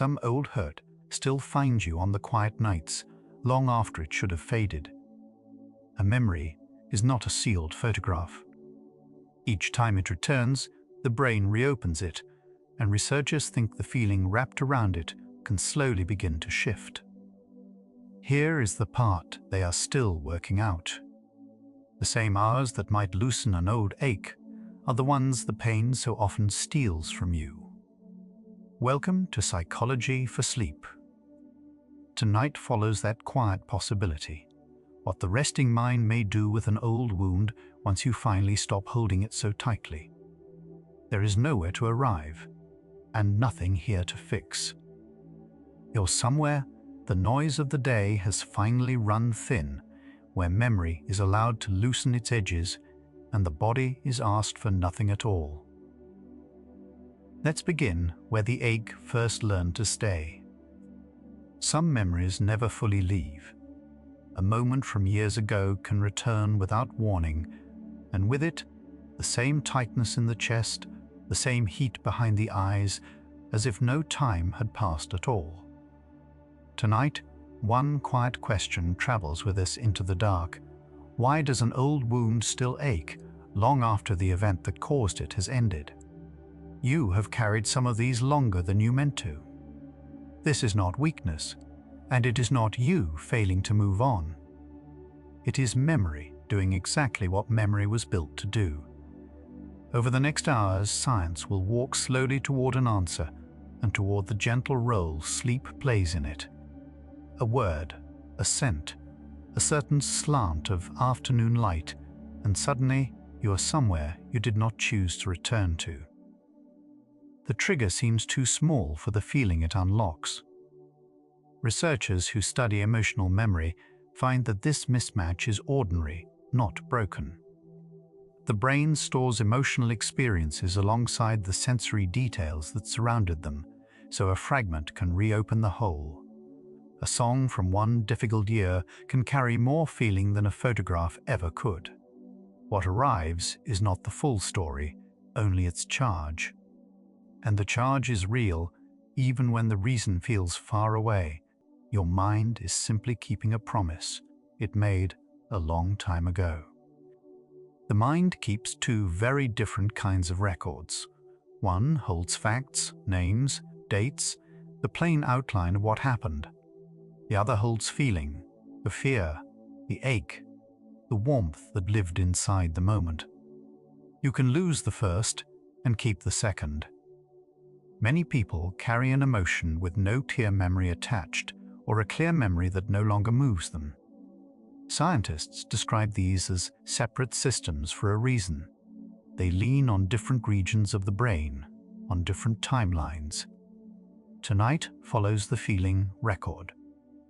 some old hurt still finds you on the quiet nights, long after it should have faded. A memory is not a sealed photograph. Each time it returns, the brain reopens it, and researchers think the feeling wrapped around it can slowly begin to shift. Here is the part they are still working out. The same hours that might loosen an old ache are the ones the pain so often steals from you. Welcome to Psychology for Sleep. Tonight follows that quiet possibility, what the resting mind may do with an old wound once you finally stop holding it so tightly. There is nowhere to arrive, and nothing here to fix. You're somewhere the noise of the day has finally run thin, where memory is allowed to loosen its edges and the body is asked for nothing at all. Let's begin where the ache first learned to stay. Some memories never fully leave. A moment from years ago can return without warning, and with it, the same tightness in the chest, the same heat behind the eyes, as if no time had passed at all. Tonight, one quiet question travels with us into the dark. Why does an old wound still ache long after the event that caused it has ended? You have carried some of these longer than you meant to. This is not weakness, and it is not you failing to move on. It is memory doing exactly what memory was built to do. Over the next hours, science will walk slowly toward an answer and toward the gentle role sleep plays in it. A word, a scent, a certain slant of afternoon light, and suddenly you are somewhere you did not choose to return to. The trigger seems too small for the feeling it unlocks. Researchers who study emotional memory find that this mismatch is ordinary, not broken. The brain stores emotional experiences alongside the sensory details that surrounded them, so a fragment can reopen the whole. A song from one difficult year can carry more feeling than a photograph ever could. What arrives is not the full story, only its charge. And the charge is real, even when the reason feels far away. Your mind is simply keeping a promise it made a long time ago. The mind keeps two very different kinds of records. One holds facts, names, dates, the plain outline of what happened. The other holds feeling, the fear, the ache, the warmth that lived inside the moment. You can lose the first and keep the second. Many people carry an emotion with no clear memory attached, or a clear memory that no longer moves them. Scientists describe these as separate systems for a reason. They lean on different regions of the brain, on different timelines. Tonight follows the feeling record,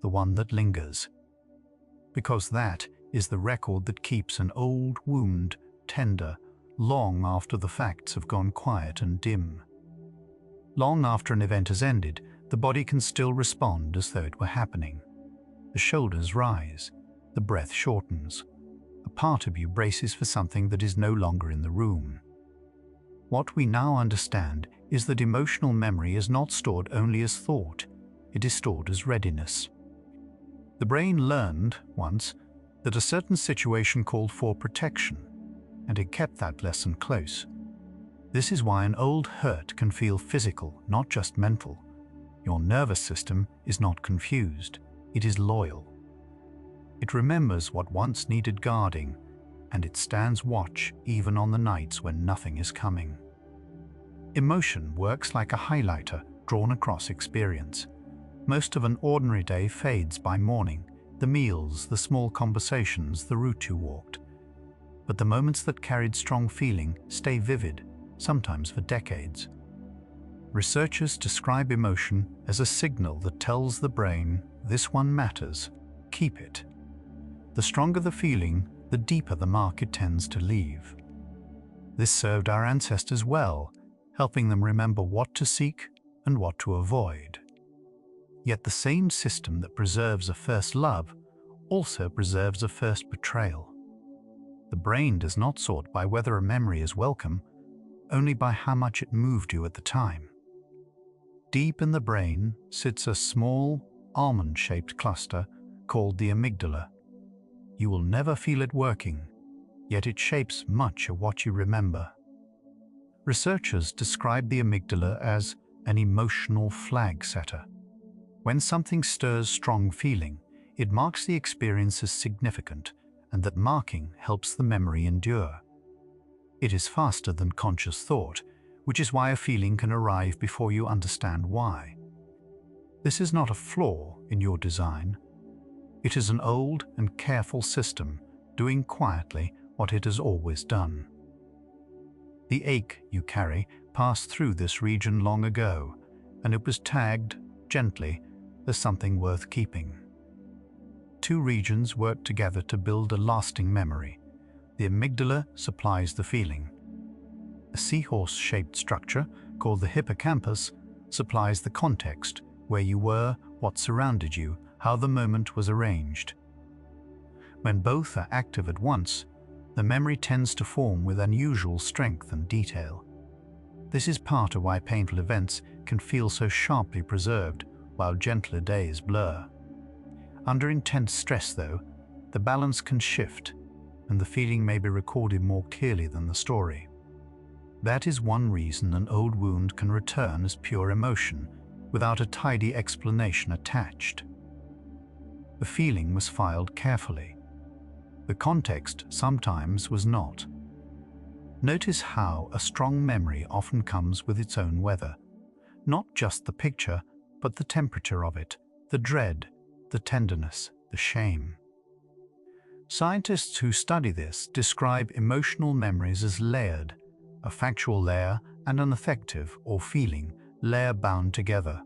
the one that lingers. Because that is the record that keeps an old wound tender long after the facts have gone quiet and dim. Long after an event has ended, the body can still respond as though it were happening. The shoulders rise, the breath shortens. A part of you braces for something that is no longer in the room. What we now understand is that emotional memory is not stored only as thought, it is stored as readiness. The brain learned, once, that a certain situation called for protection, and it kept that lesson close. This is why an old hurt can feel physical, not just mental. Your nervous system is not confused, it is loyal. It remembers what once needed guarding, and it stands watch even on the nights when nothing is coming. Emotion works like a highlighter drawn across experience. Most of an ordinary day fades by morning, the meals, the small conversations, the route you walked. But the moments that carried strong feeling stay vivid, sometimes for decades. Researchers describe emotion as a signal that tells the brain, this one matters, keep it. The stronger the feeling, the deeper the mark it tends to leave. This served our ancestors well, helping them remember what to seek and what to avoid. Yet the same system that preserves a first love also preserves a first betrayal. The brain does not sort by whether a memory is welcome, only by how much it moved you at the time. Deep in the brain sits a small, almond-shaped cluster called the amygdala. You will never feel it working, yet it shapes much of what you remember. Researchers describe the amygdala as an emotional flag setter. When something stirs strong feeling, it marks the experience as significant, and that marking helps the memory endure. It is faster than conscious thought, which is why a feeling can arrive before you understand why. This is not a flaw in your design. It is an old and careful system doing quietly what it has always done. The ache you carry passed through this region long ago, and it was tagged, gently, as something worth keeping. Two regions work together to build a lasting memory. The amygdala supplies the feeling. A seahorse-shaped structure, called the hippocampus, supplies the context, where you were, what surrounded you, how the moment was arranged. When both are active at once, the memory tends to form with unusual strength and detail. This is part of why painful events can feel so sharply preserved, while gentler days blur. Under intense stress, though, the balance can shift, and the feeling may be recorded more clearly than the story. That is one reason an old wound can return as pure emotion, without a tidy explanation attached. The feeling was filed carefully. The context sometimes was not. Notice how a strong memory often comes with its own weather. Not just the picture, but the temperature of it, the dread, the tenderness, the shame. Scientists who study this describe emotional memories as layered, a factual layer and an affective or feeling layer bound together.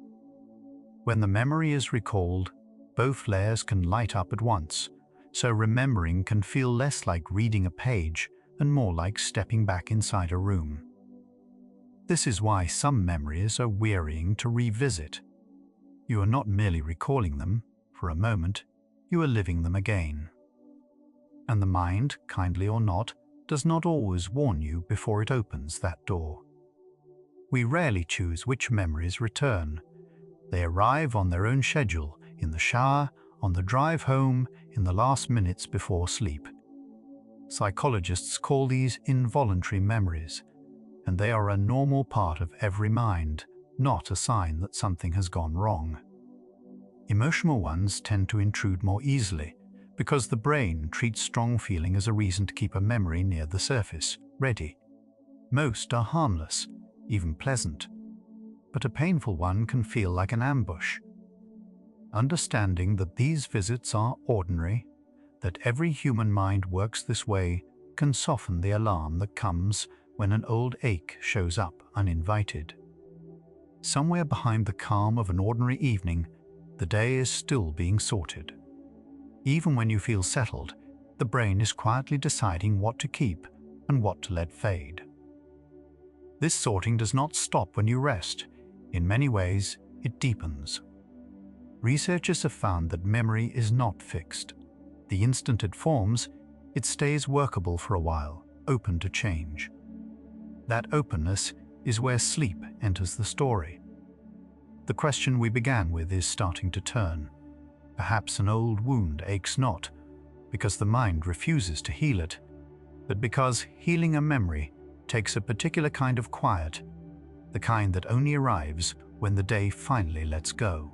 When the memory is recalled, both layers can light up at once, so remembering can feel less like reading a page and more like stepping back inside a room. This is why some memories are wearying to revisit. You are not merely recalling them for a moment, you are living them again. And the mind, kindly or not, does not always warn you before it opens that door. We rarely choose which memories return. They arrive on their own schedule, in the shower, on the drive home, in the last minutes before sleep. Psychologists call these involuntary memories, and they are a normal part of every mind, not a sign that something has gone wrong. Emotional ones tend to intrude more easily, because the brain treats strong feeling as a reason to keep a memory near the surface, ready. Most are harmless, even pleasant, but a painful one can feel like an ambush. Understanding that these visits are ordinary, that every human mind works this way, can soften the alarm that comes when an old ache shows up uninvited. Somewhere behind the calm of an ordinary evening, the day is still being sorted. Even when you feel settled, the brain is quietly deciding what to keep and what to let fade. This sorting does not stop when you rest. In many ways, it deepens. Researchers have found that memory is not fixed. The instant it forms, it stays workable for a while, open to change. That openness is where sleep enters the story. The question we began with is starting to turn. Perhaps an old wound aches not because the mind refuses to heal it, but because healing a memory takes a particular kind of quiet, the kind that only arrives when the day finally lets go.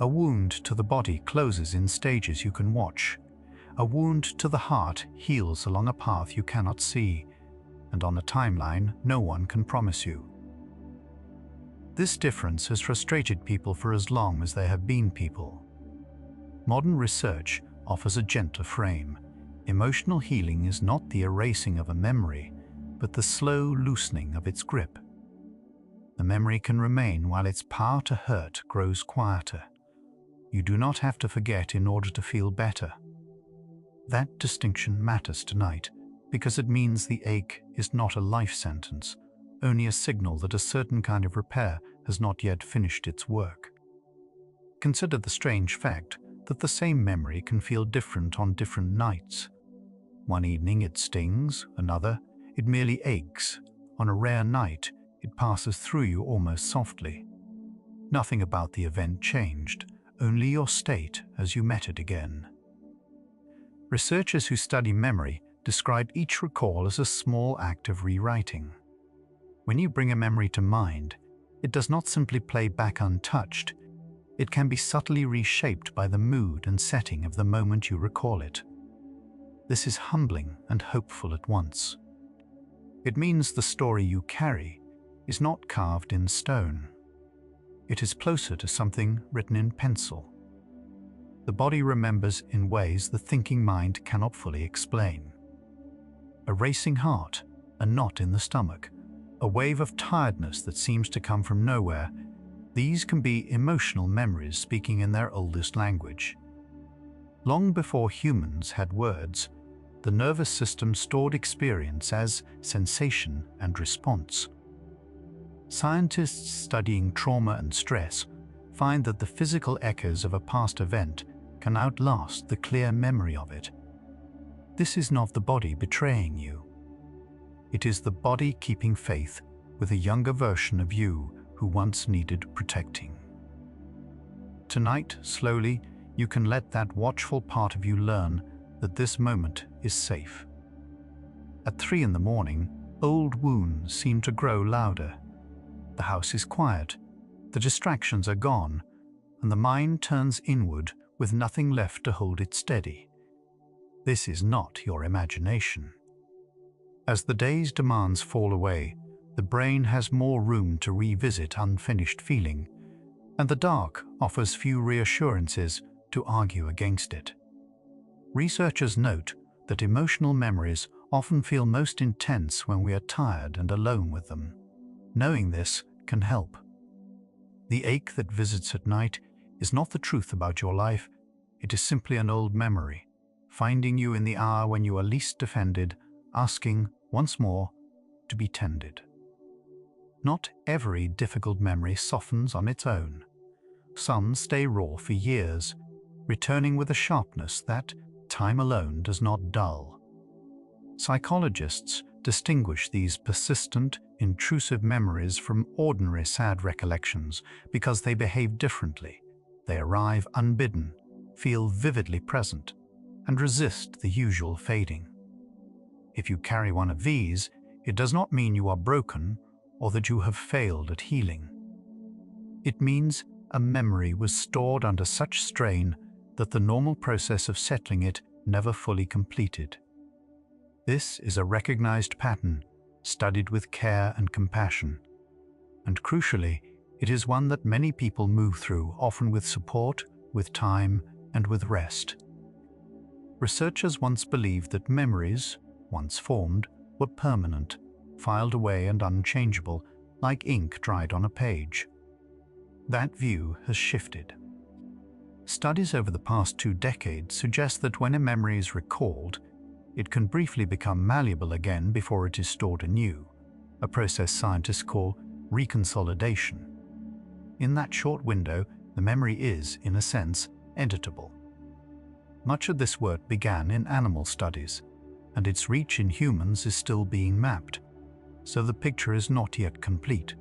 A wound to the body closes in stages you can watch. A wound to the heart heals along a path you cannot see, and on a timeline no one can promise you. This difference has frustrated people for as long as they have been people. Modern research offers a gentler frame. Emotional healing is not the erasing of a memory, but the slow loosening of its grip. The memory can remain while its power to hurt grows quieter. You do not have to forget in order to feel better. That distinction matters tonight because it means the ache is not a life sentence, only a signal that a certain kind of repair has not yet finished its work. Consider the strange fact that the same memory can feel different on different nights. One evening it stings, another, it merely aches. On a rare night, it passes through you almost softly. Nothing about the event changed, only your state as you met it again. Researchers who study memory describe each recall as a small act of rewriting. When you bring a memory to mind, it does not simply play back untouched. It can be subtly reshaped by the mood and setting of the moment you recall it. This is humbling and hopeful at once. It means the story you carry is not carved in stone. It is closer to something written in pencil. The body remembers in ways the thinking mind cannot fully explain. A racing heart, a knot in the stomach, a wave of tiredness that seems to come from nowhere, these can be emotional memories speaking in their oldest language. Long before humans had words, the nervous system stored experience as sensation and response. Scientists studying trauma and stress find that the physical echoes of a past event can outlast the clear memory of it. This is not the body betraying you. It is the body keeping faith with a younger version of you who once needed protecting. Tonight, slowly, you can let that watchful part of you learn that this moment is safe. At 3 in the morning, old wounds seem to grow louder. The house is quiet, the distractions are gone, and the mind turns inward with nothing left to hold it steady. This is not your imagination. As the day's demands fall away, the brain has more room to revisit unfinished feeling, and the dark offers few reassurances to argue against it. Researchers note that emotional memories often feel most intense when we are tired and alone with them. Knowing this can help. The ache that visits at night is not the truth about your life, it is simply an old memory, finding you in the hour when you are least defended, asking, once more, to be tended. Not every difficult memory softens on its own. Some stay raw for years, returning with a sharpness that time alone does not dull. Psychologists distinguish these persistent, intrusive memories from ordinary sad recollections because they behave differently. They arrive unbidden, feel vividly present, and resist the usual fading. If you carry one of these, it does not mean you are broken or that you have failed at healing. It means a memory was stored under such strain that the normal process of settling it never fully completed. This is a recognized pattern, studied with care and compassion. And crucially, it is one that many people move through, often with support, with time, and with rest. Researchers once believed that memories, once formed, were permanent, filed away and unchangeable, like ink dried on a page. That view has shifted. Studies over the past 2 decades suggest that when a memory is recalled, it can briefly become malleable again before it is stored anew, a process scientists call reconsolidation. In that short window, the memory is, in a sense, editable. Much of this work began in animal studies, and its reach in humans is still being mapped, so the picture is not yet complete.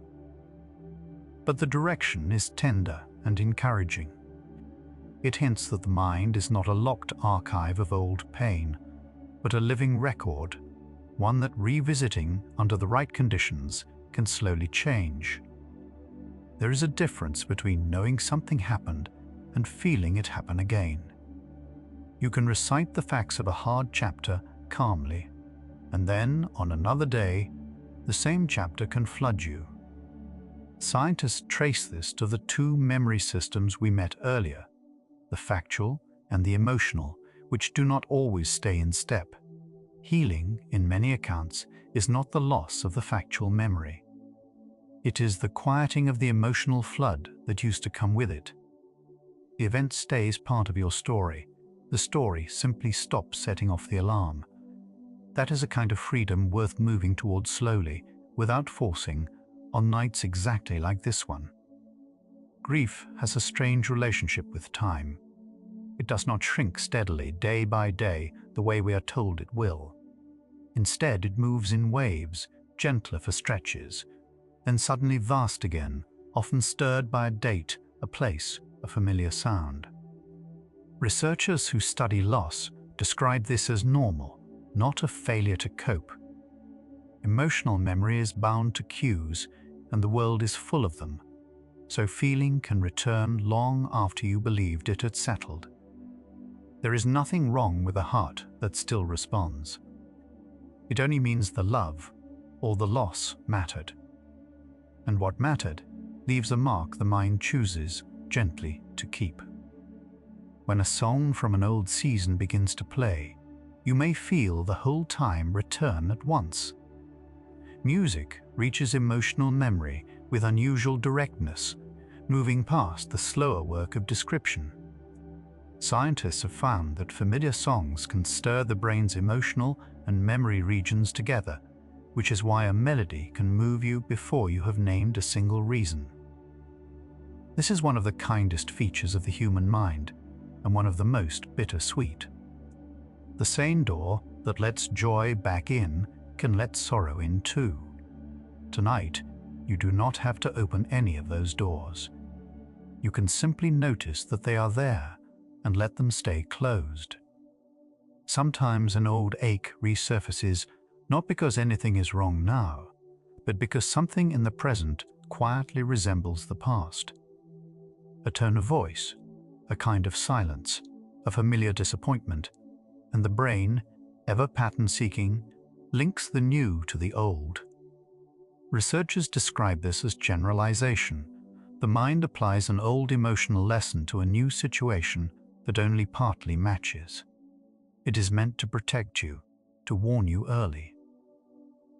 But the direction is tender and encouraging. It hints that the mind is not a locked archive of old pain, but a living record, one that revisiting under the right conditions can slowly change. There is a difference between knowing something happened and feeling it happen again. You can recite the facts of a hard chapter calmly, and then, on another day, the same chapter can flood you. Scientists trace this to the 2 memory systems we met earlier, the factual and the emotional, which do not always stay in step. Healing, in many accounts, is not the loss of the factual memory. It is the quieting of the emotional flood that used to come with it. The event stays part of your story. The story simply stops setting off the alarm. That is a kind of freedom worth moving towards slowly, without forcing, on nights exactly like this one. Grief has a strange relationship with time. It does not shrink steadily, day by day, the way we are told it will. Instead, it moves in waves, gentler for stretches. then suddenly vast again, often stirred by a date, a place, a familiar sound. Researchers who study loss describe this as normal, not a failure to cope. Emotional memory is bound to cues, and the world is full of them, so feeling can return long after you believed it had settled. There is nothing wrong with a heart that still responds. It only means the love or the loss mattered. And what mattered leaves a mark the mind chooses gently to keep. When a song from an old season begins to play, you may feel the whole time return at once. Music reaches emotional memory with unusual directness, moving past the slower work of description. Scientists have found that familiar songs can stir the brain's emotional and memory regions together, which is why a melody can move you before you have named a single reason. This is one of the kindest features of the human mind, and one of the most bittersweet. The same door that lets joy back in can let sorrow in too. Tonight, you do not have to open any of those doors. You can simply notice that they are there and let them stay closed. Sometimes an old ache resurfaces not because anything is wrong now, but because something in the present quietly resembles the past. A tone of voice, a kind of silence, a familiar disappointment, and the brain, ever pattern-seeking, links the new to the old. Researchers describe this as generalization. The mind applies an old emotional lesson to a new situation that only partly matches. It is meant to protect you, to warn you early.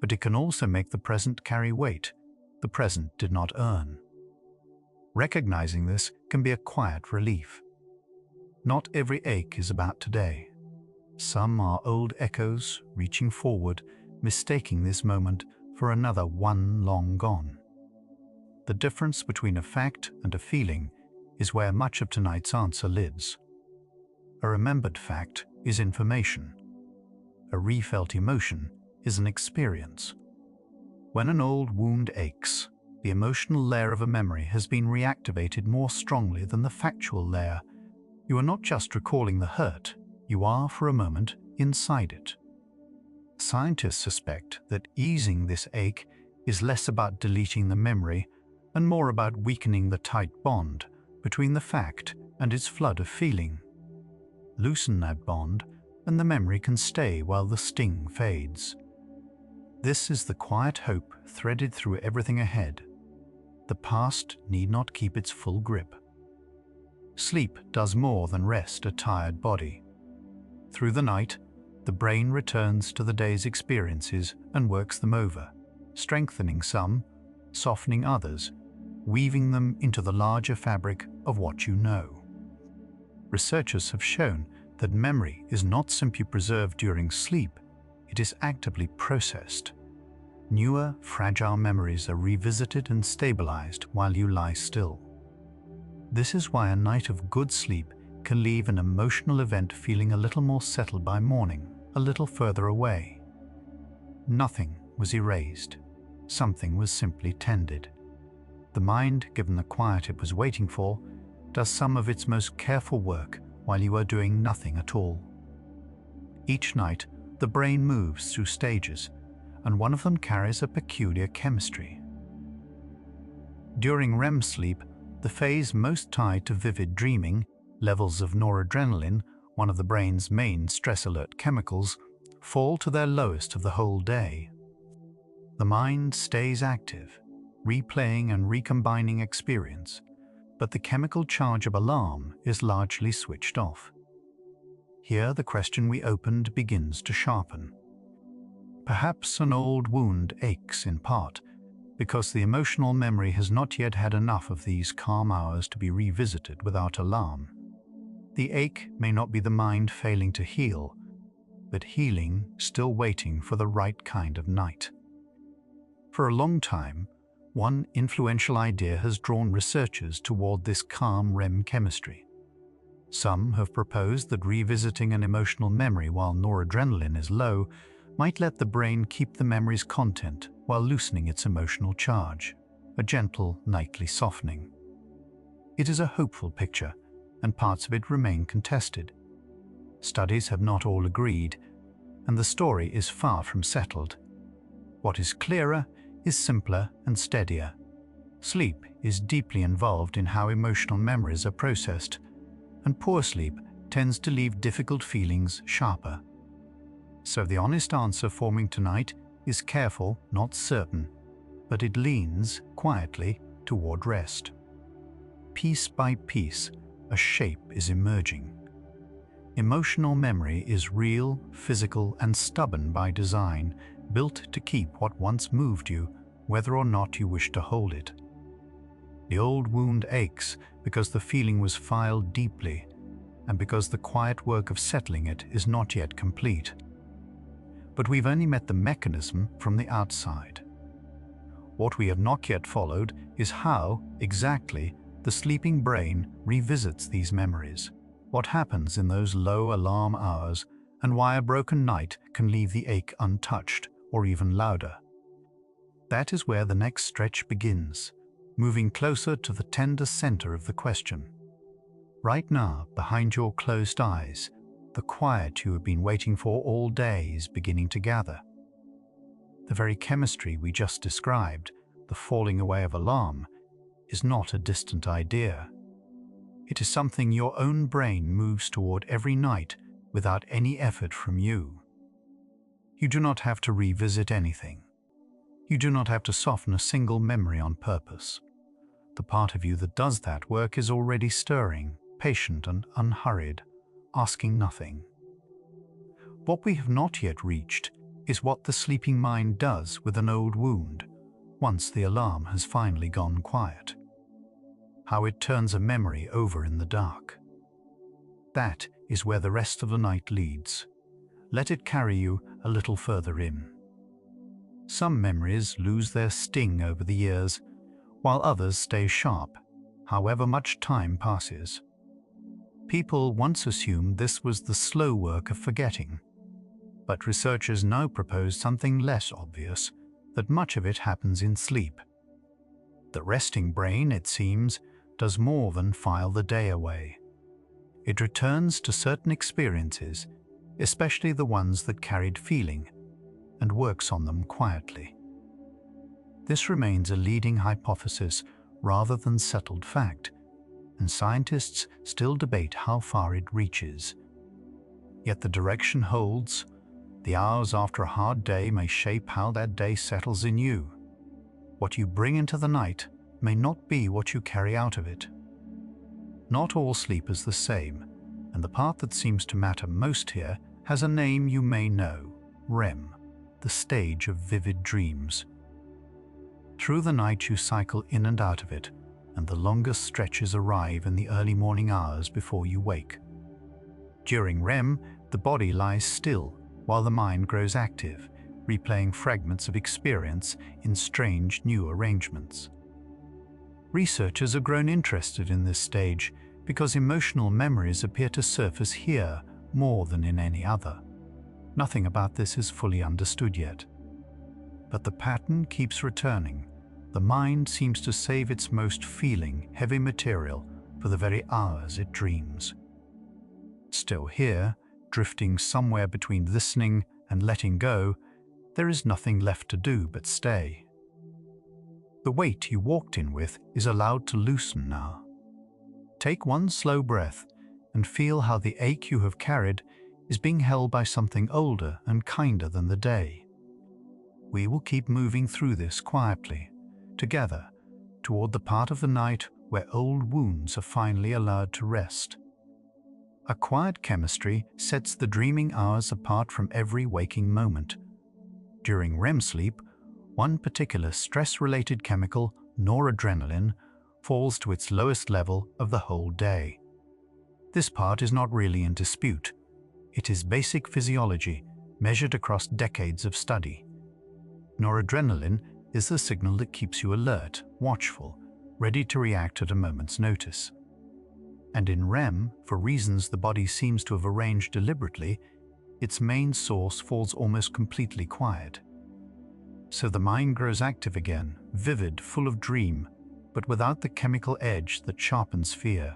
But it can also make the present carry weight the present did not earn. Recognizing this can be a quiet relief. Not every ache is about today. Some are old echoes reaching forward, mistaking this moment for another one long gone. The difference between a fact and a feeling is where much of tonight's answer lives. A remembered fact is information. A refelt emotion is an experience. When an old wound aches, the emotional layer of a memory has been reactivated more strongly than the factual layer. You are not just recalling the hurt, you are, for a moment, inside it. Scientists suspect that easing this ache is less about deleting the memory and more about weakening the tight bond between the fact and its flood of feeling. Loosen that bond, and the memory can stay while the sting fades. This is the quiet hope threaded through everything ahead. The past need not keep its full grip. Sleep does more than rest a tired body. Through the night, the brain returns to the day's experiences and works them over, strengthening some, softening others, weaving them into the larger fabric of what you know. Researchers have shown that memory is not simply preserved during sleep, it is actively processed. Newer, fragile memories are revisited and stabilized while you lie still. This is why a night of good sleep can leave an emotional event feeling a little more settled by morning, a little further away. Nothing was erased. Something was simply tended. The mind, given the quiet it was waiting for, does some of its most careful work while you are doing nothing at all. Each night, the brain moves through stages, and one of them carries a peculiar chemistry. During REM sleep, the phase most tied to vivid dreaming, levels of noradrenaline, one of the brain's main stress alert chemicals, fall to their lowest of the whole day. The mind stays active, replaying and recombining experience, but the chemical charge of alarm is largely switched off. Here the question we opened begins to sharpen. Perhaps an old wound aches in part because the emotional memory has not yet had enough of these calm hours to be revisited without alarm. The ache may not be the mind failing to heal, but healing still waiting for the right kind of night. For a long time, one influential idea has drawn researchers toward this calm REM chemistry. Some have proposed that revisiting an emotional memory while noradrenaline is low might let the brain keep the memory's content while loosening its emotional charge, a gentle nightly softening. It is a hopeful picture, and parts of it remain contested. Studies have not all agreed, and the story is far from settled. What is clearer is simpler and steadier. Sleep is deeply involved in how emotional memories are processed, and poor sleep tends to leave difficult feelings sharper. So the honest answer forming tonight is careful, not certain, but it leans quietly toward rest. Piece by piece, a shape is emerging. Emotional memory is real, physical, and stubborn by design, built to keep what once moved you, whether or not you wish to hold it. The old wound aches because the feeling was filed deeply, and because the quiet work of settling it is not yet complete. But we've only met the mechanism from the outside. What we have not yet followed is how, exactly, the sleeping brain revisits these memories, what happens in those low alarm hours, and why a broken night can leave the ache untouched or even louder. That is where the next stretch begins, moving closer to the tender center of the question. Right now, behind your closed eyes, the quiet you have been waiting for all day is beginning to gather. The very chemistry we just described, the falling away of alarm, is not a distant idea. It is something your own brain moves toward every night without any effort from you. You do not have to revisit anything. You do not have to soften a single memory on purpose. The part of you that does that work is already stirring, patient and unhurried, asking nothing. What we have not yet reached is what the sleeping mind does with an old wound once the alarm has finally gone quiet. How it turns a memory over in the dark. That is where the rest of the night leads. Let it carry you a little further in. Some memories lose their sting over the years, while others stay sharp, however much time passes. People once assumed this was the slow work of forgetting, but researchers now propose something less obvious, that much of it happens in sleep. The resting brain, it seems, does more than file the day away. It returns to certain experiences, especially the ones that carried feeling, and works on them quietly. This remains a leading hypothesis rather than settled fact, and scientists still debate how far it reaches. Yet the direction holds. The hours after a hard day may shape how that day settles in you. What you bring into the night may not be what you carry out of it. Not all sleep is the same, and the part that seems to matter most here has a name you may know: REM, the stage of vivid dreams. Through the night you cycle in and out of it, and the longest stretches arrive in the early morning hours before you wake. During REM, the body lies still while the mind grows active, replaying fragments of experience in strange new arrangements. Researchers have grown interested in this stage because emotional memories appear to surface here more than in any other. Nothing about this is fully understood yet. But the pattern keeps returning. The mind seems to save its most feeling, heavy material for the very hours it dreams. Still here, drifting somewhere between listening and letting go, there is nothing left to do but stay. The weight you walked in with is allowed to loosen now. Take one slow breath and feel how the ache you have carried is being held by something older and kinder than the day. We will keep moving through this quietly, together, toward the part of the night where old wounds are finally allowed to rest. A quiet chemistry sets the dreaming hours apart from every waking moment. During REM sleep, one particular stress-related chemical, noradrenaline, falls to its lowest level of the whole day. This part is not really in dispute. It is basic physiology, measured across decades of study. Noradrenaline is the signal that keeps you alert, watchful, ready to react at a moment's notice. And in REM, for reasons the body seems to have arranged deliberately, its main source falls almost completely quiet. So the mind grows active again, vivid, full of dream, but without the chemical edge that sharpens fear.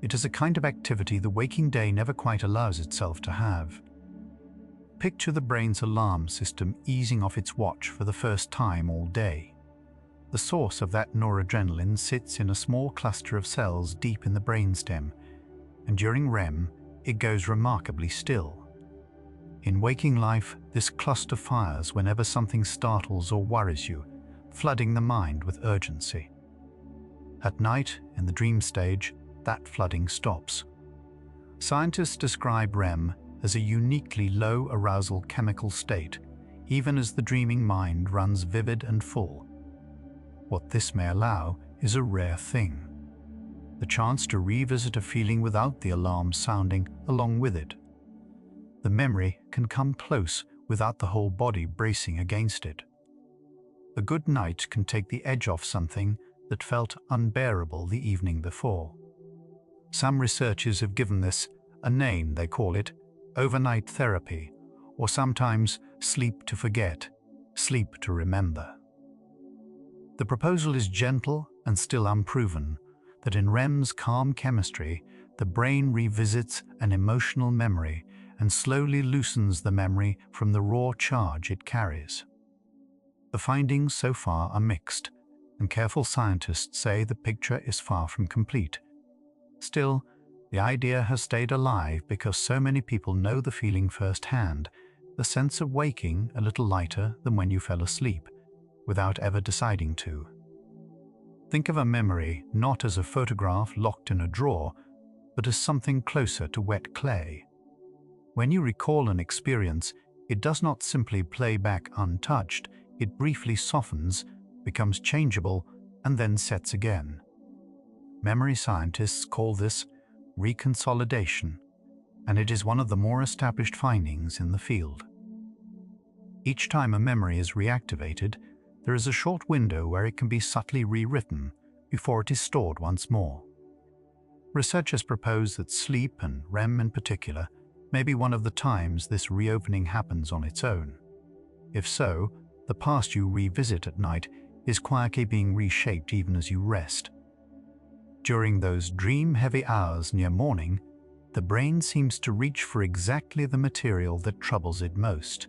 It is a kind of activity the waking day never quite allows itself to have. Picture the brain's alarm system easing off its watch for the first time all day. The source of that noradrenaline sits in a small cluster of cells deep in the brainstem, and during REM, it goes remarkably still. In waking life, this cluster fires whenever something startles or worries you, flooding the mind with urgency. At night, in the dream stage, that flooding stops. Scientists describe REM as a uniquely low arousal chemical state, even as the dreaming mind runs vivid and full. What this may allow is a rare thing: the chance to revisit a feeling without the alarm sounding along with it. The memory can come close without the whole body bracing against it. A good night can take the edge off something that felt unbearable the evening before. Some researchers have given this a name. They call it overnight therapy, or sometimes sleep to forget, sleep to remember. The proposal is gentle and still unproven, that in REM's calm chemistry, the brain revisits an emotional memory and slowly loosens the memory from the raw charge it carries. The findings so far are mixed, and careful scientists say the picture is far from complete. Still, the idea has stayed alive because so many people know the feeling firsthand, the sense of waking a little lighter than when you fell asleep, without ever deciding to. Think of a memory not as a photograph locked in a drawer, but as something closer to wet clay. When you recall an experience, it does not simply play back untouched, it briefly softens, becomes changeable, and then sets again. Memory scientists call this reconsolidation, and it is one of the more established findings in the field. Each time a memory is reactivated, there is a short window where it can be subtly rewritten before it is stored once more. Researchers propose that sleep, and REM in particular, may be one of the times this reopening happens on its own. If so, the past you revisit at night is quietly being reshaped even as you rest. During those dream-heavy hours near morning, the brain seems to reach for exactly the material that troubles it most.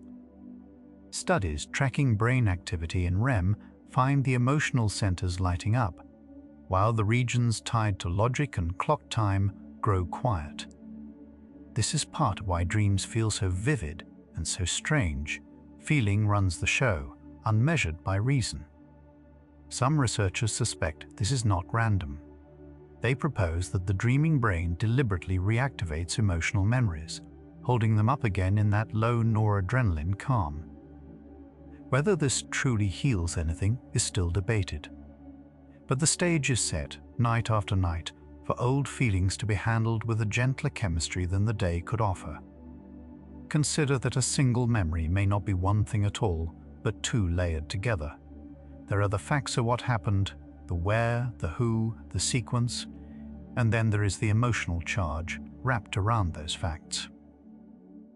Studies tracking brain activity in REM find the emotional centers lighting up, while the regions tied to logic and clock time grow quiet. This is part of why dreams feel so vivid and so strange. Feeling runs the show, unmeasured by reason. Some researchers suspect this is not random. They propose that the dreaming brain deliberately reactivates emotional memories, holding them up again in that low noradrenaline calm. Whether this truly heals anything is still debated. But the stage is set, night after night, for old feelings to be handled with a gentler chemistry than the day could offer. Consider that a single memory may not be one thing at all, but two layered together. There are the facts of what happened, the where, the who, the sequence, and then there is the emotional charge wrapped around those facts.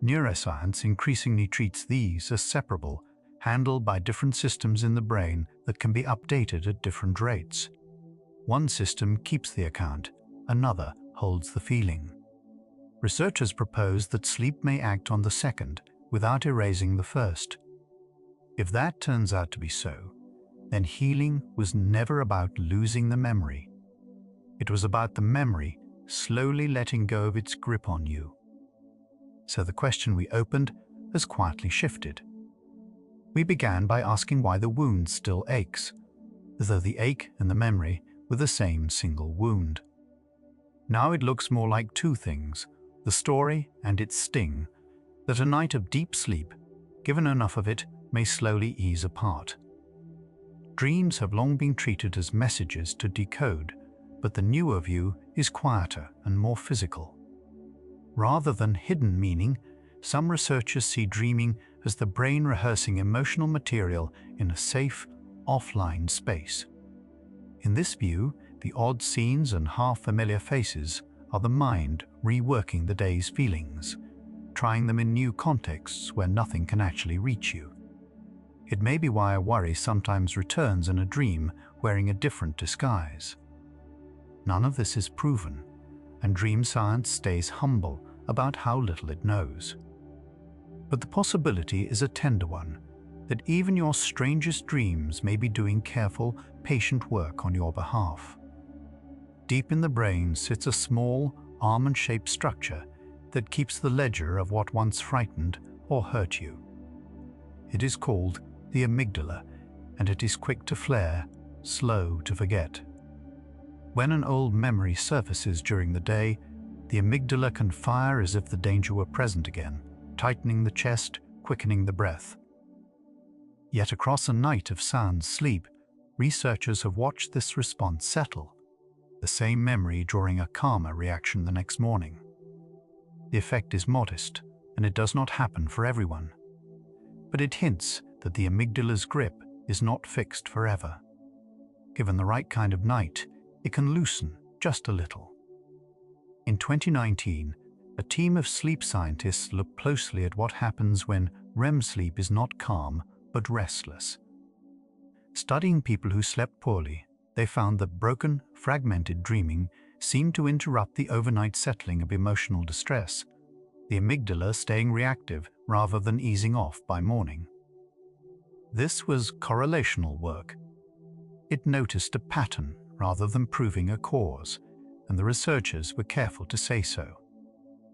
Neuroscience increasingly treats these as separable, handled by different systems in the brain that can be updated at different rates. One system keeps the account, another holds the feeling. Researchers propose that sleep may act on the second without erasing the first. If that turns out to be so, then healing was never about losing the memory. It was about the memory slowly letting go of its grip on you. So the question we opened has quietly shifted. We began by asking why the wound still aches, as though the ache and the memory were the same single wound. Now it looks more like two things, the story and its sting, that a night of deep sleep, given enough of it, may slowly ease apart. Dreams have long been treated as messages to decode, but the newer view is quieter and more physical. Rather than hidden meaning, some researchers see dreaming as the brain rehearsing emotional material in a safe, offline space. In this view, the odd scenes and half-familiar faces are the mind reworking the day's feelings. trying them in new contexts where nothing can actually reach you. It may be why a worry sometimes returns in a dream wearing a different disguise. None of this is proven, and dream science stays humble about how little it knows. But the possibility is a tender one, that even your strangest dreams may be doing careful, patient work on your behalf. Deep in the brain sits a small, almond-shaped structure that keeps the ledger of what once frightened or hurt you. It is called the amygdala, and it is quick to flare, slow to forget. When an old memory surfaces during the day, the amygdala can fire as if the danger were present again, tightening the chest, quickening the breath. Yet across a night of sound sleep, researchers have watched this response settle, the same memory drawing a calmer reaction the next morning. The effect is modest, and it does not happen for everyone. But it hints that the amygdala's grip is not fixed forever. Given the right kind of night, it can loosen just a little. In 2019, a team of sleep scientists looked closely at what happens when REM sleep is not calm but restless. Studying people who slept poorly, they found that broken, fragmented dreaming seemed to interrupt the overnight settling of emotional distress, the amygdala staying reactive rather than easing off by morning. This was correlational work. It noticed a pattern rather than proving a cause, and the researchers were careful to say so.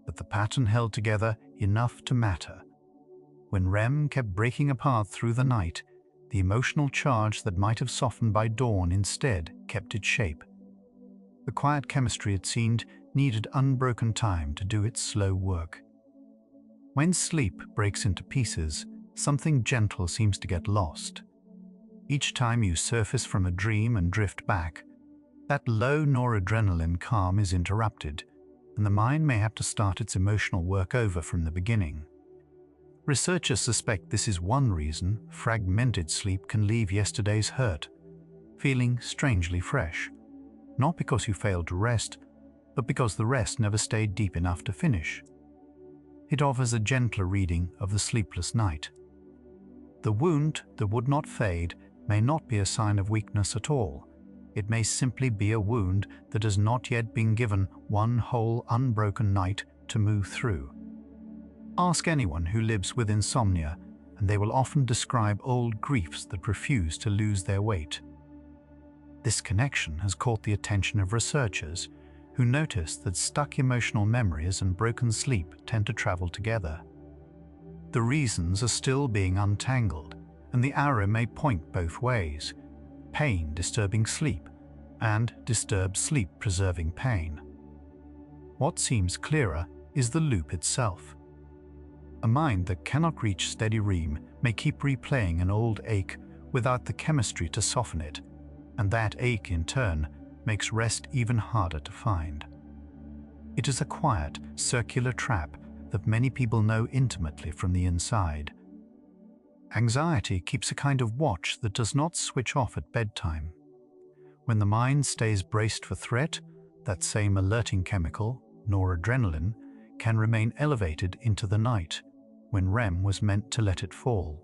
But the pattern held together enough to matter. When REM kept breaking apart through the night, the emotional charge that might have softened by dawn instead kept its shape. The quiet chemistry, it seemed, needed unbroken time to do its slow work. When sleep breaks into pieces, something gentle seems to get lost. Each time you surface from a dream and drift back, that low noradrenaline calm is interrupted, and the mind may have to start its emotional work over from the beginning. Researchers suspect this is one reason fragmented sleep can leave yesterday's hurt, feeling strangely fresh, not because you failed to rest, but because the rest never stayed deep enough to finish. It offers a gentler reading of the sleepless night. The wound that would not fade may not be a sign of weakness at all. It may simply be a wound that has not yet been given one whole unbroken night to move through. Ask anyone who lives with insomnia, and they will often describe old griefs that refuse to lose their weight. This connection has caught the attention of researchers who notice that stuck emotional memories and broken sleep tend to travel together. The reasons are still being untangled, and the arrow may point both ways: pain disturbing sleep, and disturbed sleep preserving pain. What seems clearer is the loop itself. A mind that cannot reach steady REM may keep replaying an old ache without the chemistry to soften it, and that ache in turn makes rest even harder to find. It is a quiet, circular trap that many people know intimately from the inside. Anxiety keeps a kind of watch that does not switch off at bedtime. When the mind stays braced for threat, that same alerting chemical, noradrenaline, can remain elevated into the night, when REM was meant to let it fall.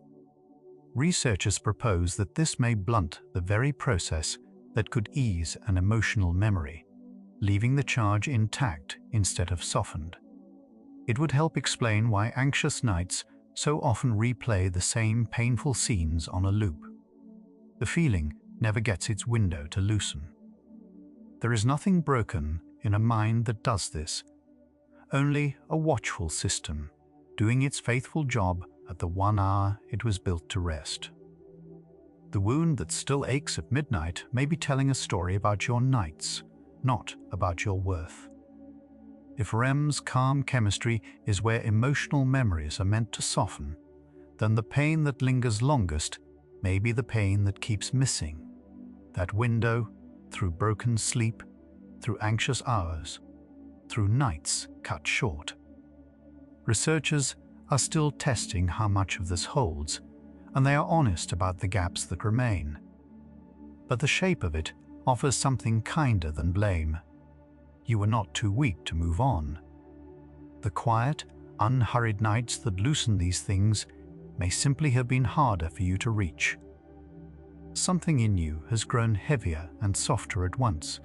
Researchers propose that this may blunt the very process that could ease an emotional memory, leaving the charge intact instead of softened. It would help explain why anxious nights so often replay the same painful scenes on a loop. The feeling never gets its window to loosen. There is nothing broken in a mind that does this, only a watchful system doing its faithful job at the 1 hour it was built to rest. The wound that still aches at midnight may be telling a story about your nights, not about your worth. If REM's calm chemistry is where emotional memories are meant to soften, then the pain that lingers longest may be the pain that keeps missing. That window, through broken sleep, through anxious hours, through nights cut short. Researchers are still testing how much of this holds, and they are honest about the gaps that remain. But the shape of it offers something kinder than blame. You were not too weak to move on. The quiet, Unhurried nights that loosen these things may simply have been harder for you to reach. Something in you has grown heavier and softer at once,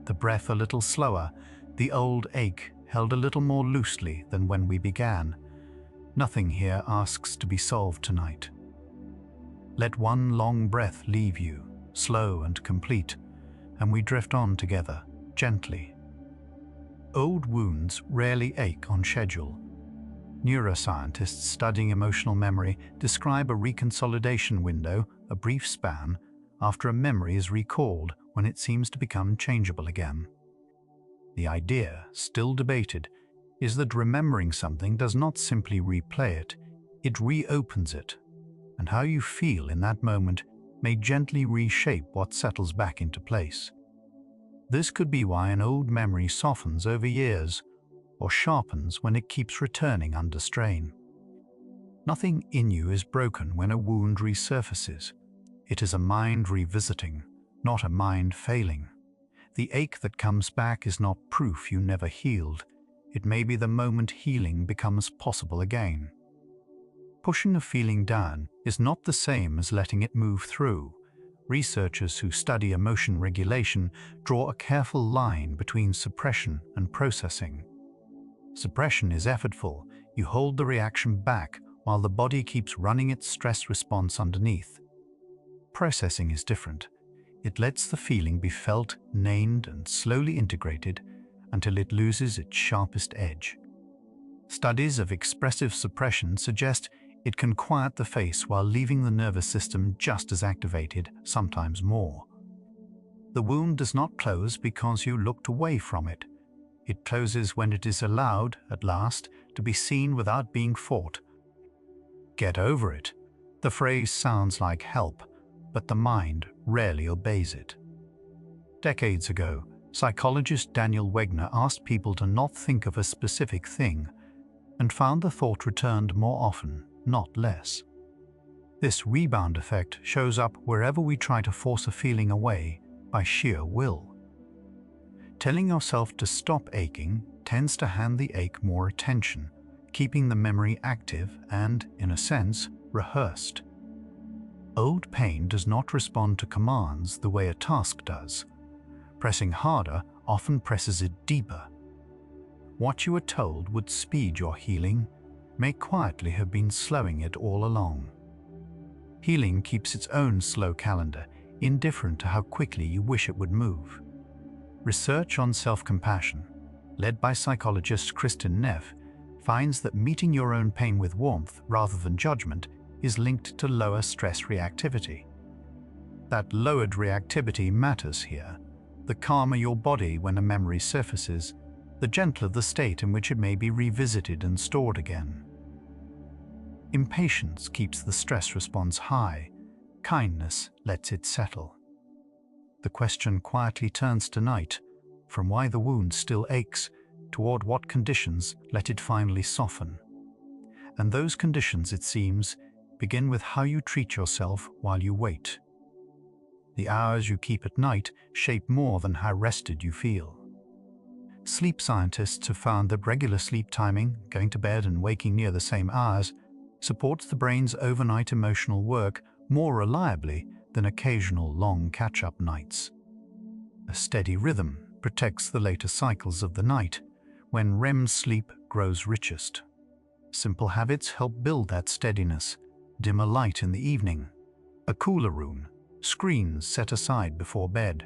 the breath a little slower, the old ache held a little more loosely than when we began. Nothing here asks to be solved tonight. Let one long breath leave you, slow and complete, and we drift on together, gently. Old wounds rarely ache on schedule. Neuroscientists studying emotional memory describe a reconsolidation window, a brief span, after a memory is recalled when it seems to become changeable again. The idea, still debated, is that remembering something does not simply replay it, it reopens it, and how you feel in that moment may gently reshape what settles back into place. This could be why an old memory softens over years, or sharpens when it keeps returning under strain. Nothing in you is broken when a wound resurfaces. It is a mind revisiting, not a mind failing. The ache that comes back is not proof you never healed. It may be the moment healing becomes possible again. Pushing a feeling down is not the same as letting it move through. Researchers who study emotion regulation draw a careful line between suppression and processing. Suppression is effortful. You hold the reaction back while the body keeps running its stress response underneath. Processing is different. It lets the feeling be felt, named, and slowly integrated until it loses its sharpest edge. Studies of expressive suppression suggest it can quiet the face while leaving the nervous system just as activated, sometimes more. The wound does not close because you looked away from it. It closes when it is allowed, at last, to be seen without being fought. Get over it. The phrase sounds like help, but the mind rarely obeys it. Decades ago, psychologist Daniel Wegner asked people to not think of a specific thing, and found the thought returned more often, not less. This rebound effect shows up wherever we try to force a feeling away by sheer will. Telling yourself to stop aching tends to hand the ache more attention, keeping the memory active and, in a sense, rehearsed. Old pain does not respond to commands the way a task does. Pressing harder often presses it deeper. What you were told would speed your healing may quietly have been slowing it all along. Healing keeps its own slow calendar, indifferent to how quickly you wish it would move. Research on self-compassion, led by psychologist Kristin Neff, finds that meeting your own pain with warmth rather than judgment is linked to lower stress reactivity. That lowered reactivity matters here. The calmer your body when a memory surfaces, the gentler the state in which it may be revisited and stored again. Impatience keeps the stress response high. Kindness lets it settle. The question quietly turns tonight, from why the wound still aches, toward what conditions let it finally soften. And those conditions, it seems, begin with how you treat yourself while you wait. The hours you keep at night shape more than how rested you feel. Sleep scientists have found that regular sleep timing, going to bed and waking near the same hours, supports the brain's overnight emotional work more reliably than occasional long catch-up nights. A steady rhythm protects the later cycles of the night, when REM sleep grows richest. Simple habits help build that steadiness. Dimmer light in the evening, a cooler room, screens set aside before bed.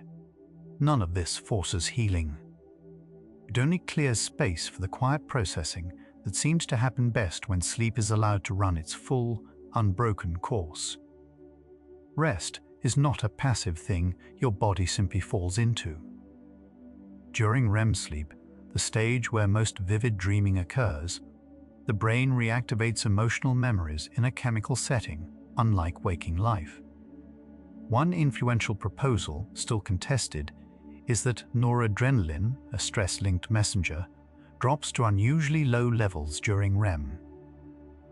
None of this forces healing. It only clears space for the quiet processing that seems to happen best when sleep is allowed to run its full, unbroken course. Rest is not a passive thing your body simply falls into. During REM sleep, the stage where most vivid dreaming occurs, the brain reactivates emotional memories in a chemical setting, unlike waking life. One influential proposal, still contested, is that noradrenaline, a stress-linked messenger, drops to unusually low levels during REM.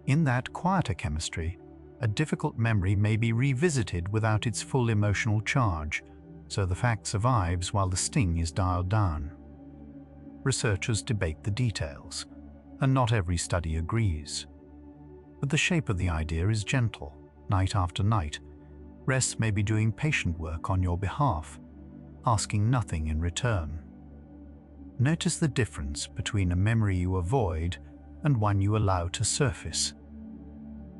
In that quieter chemistry, a difficult memory may be revisited without its full emotional charge, so the fact survives while the sting is dialed down. Researchers debate the details. and not every study agrees. But the shape of the idea is gentle. Night after night, rest may be doing patient work on your behalf, asking nothing in return. Notice the difference between a memory you avoid and one you allow to surface.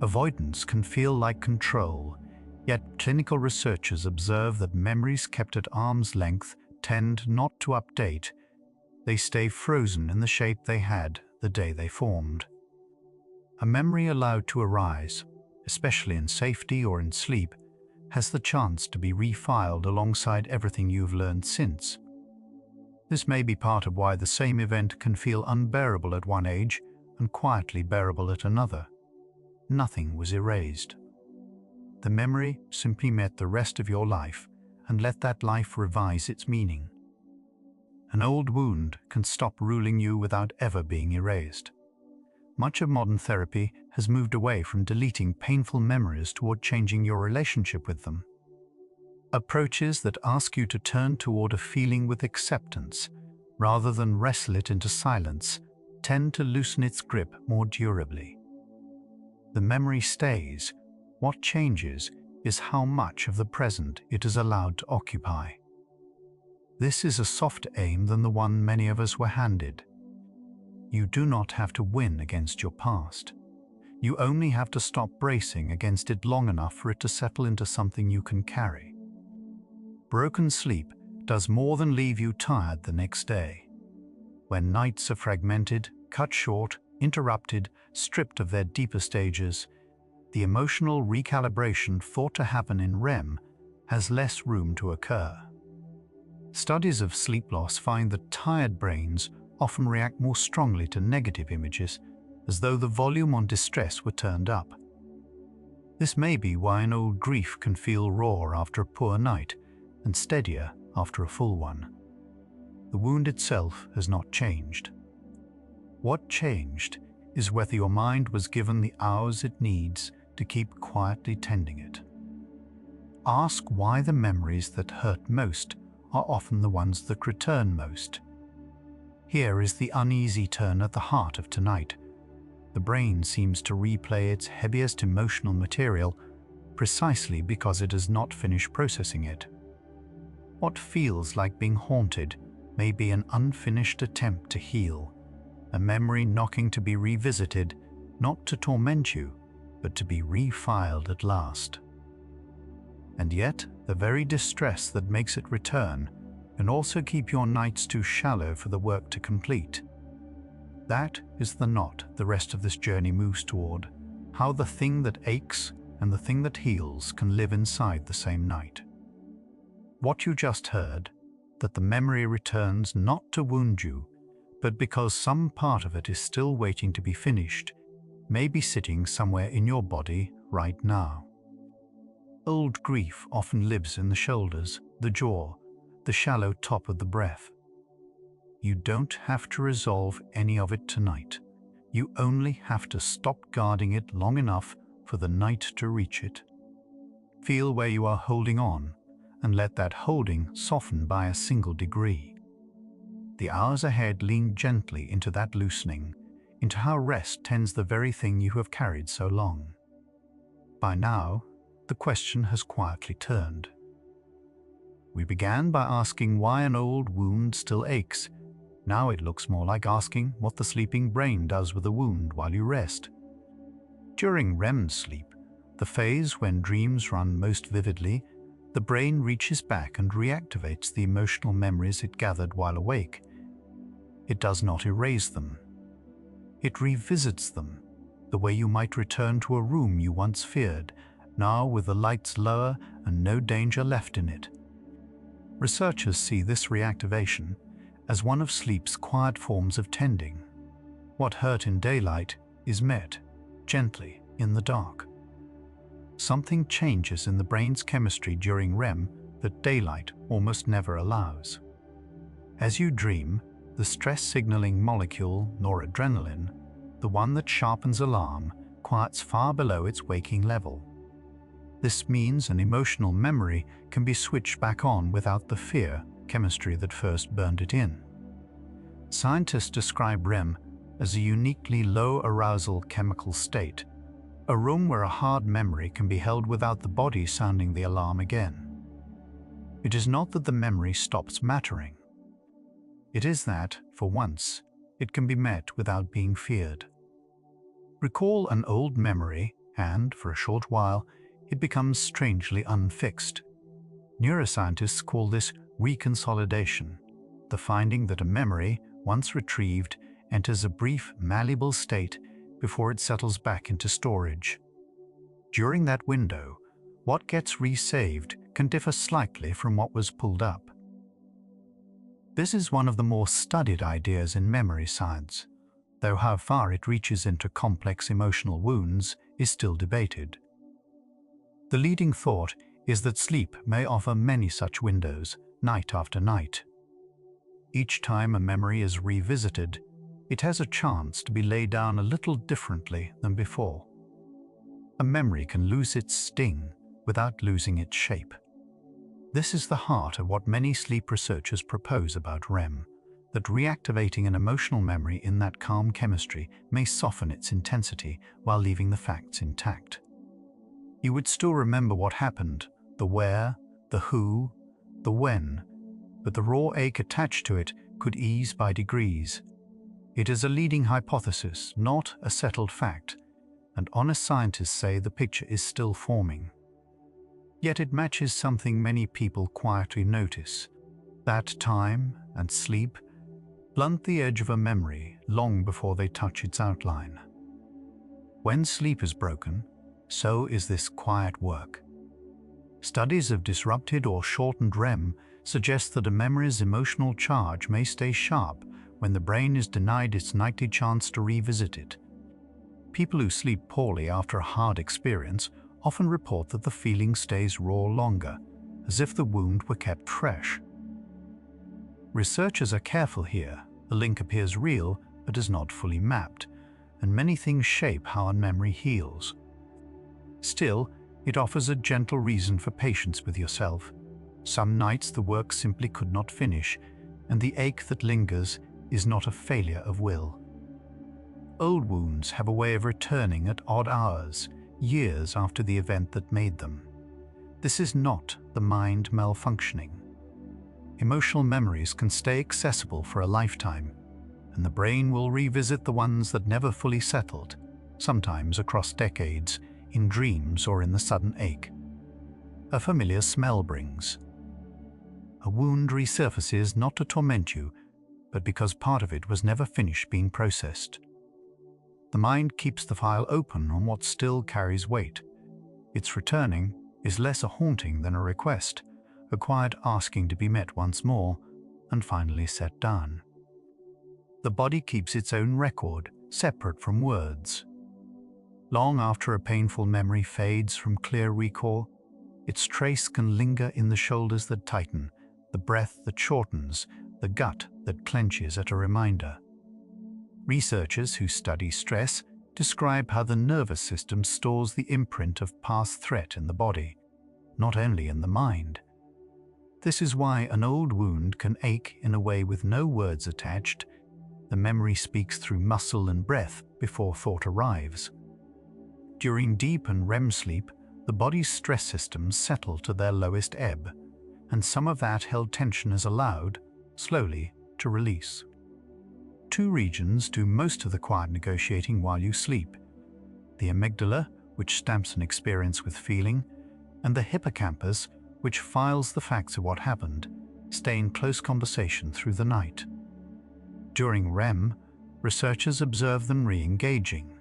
Avoidance can feel like control, yet clinical researchers observe that memories kept at arm's length tend not to update. They stay frozen in the shape they had the day they formed. A memory allowed to arise, especially in safety or in sleep, has the chance to be refiled alongside everything you've learned since. This may be part of why the same event can feel unbearable at one age and quietly bearable at another. Nothing was erased. The memory simply met the rest of your life and let that life revise its meaning. An old wound can stop ruling you without ever being erased. Much of modern therapy has moved away from deleting painful memories toward changing your relationship with them. Approaches that ask you to turn toward a feeling with acceptance, rather than wrestle it into silence, tend to loosen its grip more durably. The memory stays. What changes is how much of the present it is allowed to occupy. This is a softer aim than the one many of us were handed. You do not have to win against your past. You only have to stop bracing against it long enough for it to settle into something you can carry. Broken sleep does more than leave you tired the next day. When nights are fragmented, cut short, interrupted, stripped of their deeper stages, the emotional recalibration thought to happen in REM has less room to occur. Studies of sleep loss find that tired brains often react more strongly to negative images, as though the volume on distress were turned up. This may be why an old grief can feel raw after a poor night and steadier after a full one. The wound itself has not changed. What changed is whether your mind was given the hours it needs to keep quietly tending it. Ask why the memories that hurt most are often the ones that return most. Here is the uneasy turn at the heart of tonight. The brain seems to replay its heaviest emotional material precisely because it has not finished processing it. What feels like being haunted may be an unfinished attempt to heal, a memory knocking to be revisited, not to torment you, but to be refiled at last. And yet, the very distress that makes it return can also keep your nights too shallow for the work to complete. That is the knot the rest of this journey moves toward, how the thing that aches and the thing that heals can live inside the same night. What you just heard, that the memory returns not to wound you, but because some part of it is still waiting to be finished, may be sitting somewhere in your body right now. Old grief often lives in the shoulders, the jaw, the shallow top of the breath. You don't have to resolve any of it tonight. You only have to stop guarding it long enough for the night to reach it. Feel where you are holding on, and let that holding soften by a single degree. The hours ahead lean gently into that loosening, into how rest tends the very thing you have carried so long. By now, the question has quietly turned. We began by asking why an old wound still aches. Now it looks more like asking what the sleeping brain does with a wound while you rest. During REM sleep, the phase when dreams run most vividly, the brain reaches back and reactivates the emotional memories it gathered while awake. It does not erase them. It revisits them, the way you might return to a room you once feared, now with the lights lower and no danger left in it. Researchers see this reactivation as one of sleep's quiet forms of tending. What hurt in daylight is met, gently, in the dark. Something changes in the brain's chemistry during REM that daylight almost never allows. As you dream, the stress-signaling molecule, noradrenaline, the one that sharpens alarm, quiets far below its waking level. This means an emotional memory can be switched back on without the fear chemistry that first burned it in. Scientists describe REM as a uniquely low arousal chemical state, a room where a hard memory can be held without the body sounding the alarm again. It is not that the memory stops mattering. It is that, for once, it can be met without being feared. Recall an old memory and, for a short while, it becomes strangely unfixed. Neuroscientists call this reconsolidation, the finding that a memory, once retrieved, enters a brief, malleable state before it settles back into storage. During that window, what gets resaved can differ slightly from what was pulled up. This is one of the more studied ideas in memory science, though how far it reaches into complex emotional wounds is still debated. The leading thought is that sleep may offer many such windows, night after night. Each time a memory is revisited, it has a chance to be laid down a little differently than before. A memory can lose its sting without losing its shape. This is the heart of what many sleep researchers propose about REM, that reactivating an emotional memory in that calm chemistry may soften its intensity while leaving the facts intact. You would still remember what happened, the where, the who, the when, but the raw ache attached to it could ease by degrees. It is a leading hypothesis, not a settled fact, and honest scientists say the picture is still forming. Yet it matches something many people quietly notice, that time and sleep blunt the edge of a memory long before they touch its outline. When sleep is broken, so is this quiet work. Studies of disrupted or shortened REM suggest that a memory's emotional charge may stay sharp when the brain is denied its nightly chance to revisit it. People who sleep poorly after a hard experience often report that the feeling stays raw longer, as if the wound were kept fresh. Researchers are careful here. The link appears real but is not fully mapped, and many things shape how a memory heals. Still, it offers a gentle reason for patience with yourself. Some nights the work simply could not finish, and the ache that lingers is not a failure of will. Old wounds have a way of returning at odd hours, years after the event that made them. This is not the mind malfunctioning. Emotional memories can stay accessible for a lifetime, and the brain will revisit the ones that never fully settled, sometimes across decades, in dreams or in the sudden ache. A familiar smell brings. A wound resurfaces not to torment you, but because part of it was never finished being processed. The mind keeps the file open on what still carries weight. Its returning is less a haunting than a request, a quiet asking to be met once more and finally set down. The body keeps its own record, separate from words. Long after a painful memory fades from clear recall, its trace can linger in the shoulders that tighten, the breath that shortens, the gut that clenches at a reminder. Researchers who study stress describe how the nervous system stores the imprint of past threat in the body, not only in the mind. This is why an old wound can ache in a way with no words attached. The memory speaks through muscle and breath before thought arrives. During deep and REM sleep, the body's stress systems settle to their lowest ebb, and some of that held tension is allowed, slowly, to release. Two regions do most of the quiet negotiating while you sleep: the amygdala, which stamps an experience with feeling, and the hippocampus, which files the facts of what happened, stay in close conversation through the night. During REM, researchers observe them re-engaging,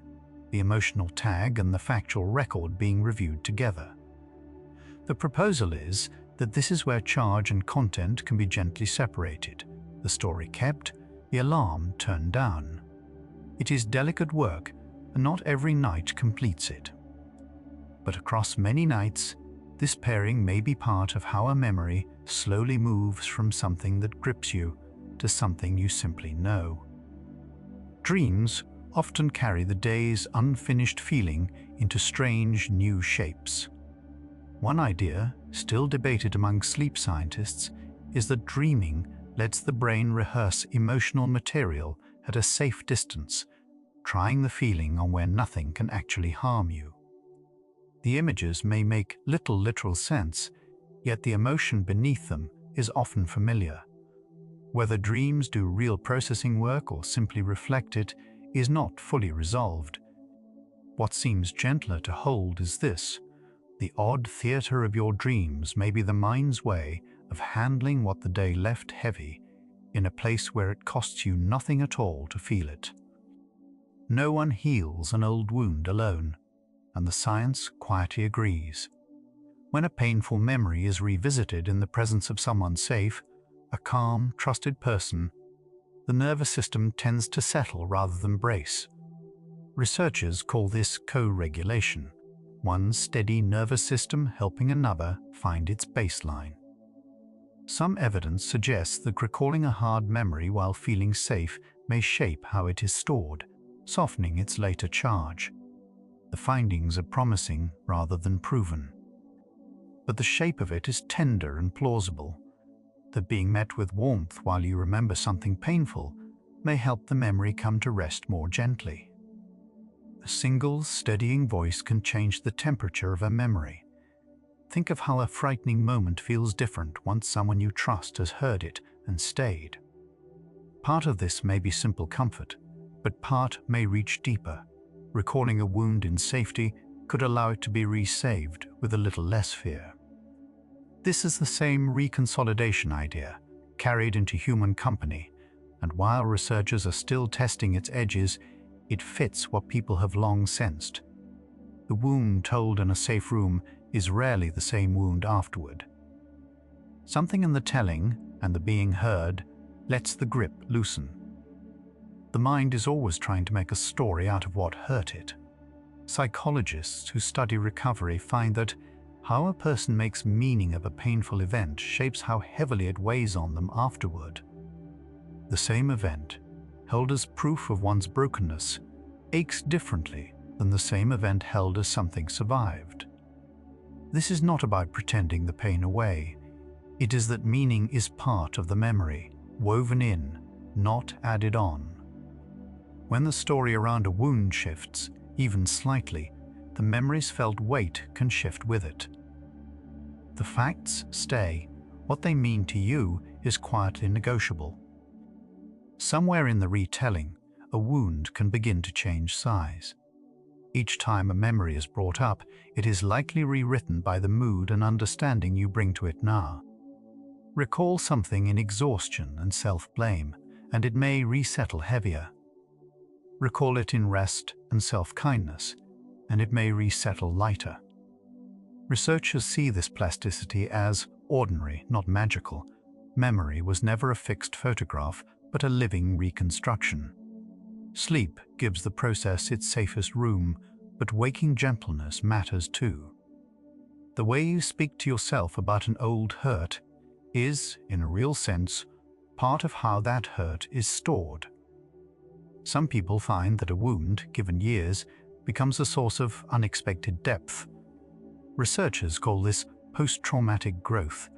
the emotional tag and the factual record being reviewed together. The proposal is that this is where charge and content can be gently separated, the story kept, the alarm turned down. It is delicate work, and not every night completes it. But across many nights, this pairing may be part of how a memory slowly moves from something that grips you to something you simply know. Dreams often carry the day's unfinished feeling into strange new shapes. One idea, still debated among sleep scientists, is that dreaming lets the brain rehearse emotional material at a safe distance, trying the feeling on where nothing can actually harm you. The images may make little literal sense, yet the emotion beneath them is often familiar. Whether dreams do real processing work or simply reflect it is not fully resolved. What seems gentler to hold is this: the odd theatre of your dreams may be the mind's way of handling what the day left heavy in a place where it costs you nothing at all to feel it. No one heals an old wound alone, and the science quietly agrees. When a painful memory is revisited in the presence of someone safe, a calm, trusted person, the nervous system tends to settle rather than brace. Researchers call this co-regulation, one steady nervous system helping another find its baseline. Some evidence suggests that recalling a hard memory while feeling safe may shape how it is stored, softening its later charge. The findings are promising rather than proven. But the shape of it is tender and plausible. That being met with warmth while you remember something painful may help the memory come to rest more gently. A single, steadying voice can change the temperature of a memory. Think of how a frightening moment feels different once someone you trust has heard it and stayed. Part of this may be simple comfort, but part may reach deeper. Recalling a wound in safety could allow it to be resaved with a little less fear. This is the same reconsolidation idea, carried into human company, and while researchers are still testing its edges, it fits what people have long sensed. The wound told in a safe room is rarely the same wound afterward. Something in the telling and the being heard lets the grip loosen. The mind is always trying to make a story out of what hurt it. Psychologists who study recovery find that how a person makes meaning of a painful event shapes how heavily it weighs on them afterward. The same event, held as proof of one's brokenness, aches differently than the same event held as something survived. This is not about pretending the pain away. It is that meaning is part of the memory, woven in, not added on. When the story around a wound shifts, even slightly, the memory's felt weight can shift with it. The facts stay. What they mean to you is quietly negotiable. Somewhere in the retelling, a wound can begin to change size. Each time a memory is brought up, it is likely rewritten by the mood and understanding you bring to it now. Recall something in exhaustion and self-blame, and it may resettle heavier. Recall it in rest and self-kindness, and it may resettle lighter. Researchers see this plasticity as ordinary, not magical. Memory was never a fixed photograph, but a living reconstruction. Sleep gives the process its safest room, but waking gentleness matters too. The way you speak to yourself about an old hurt is, in a real sense, part of how that hurt is stored. Some people find that a wound, given years, becomes a source of unexpected depth. Researchers call this post-traumatic growth,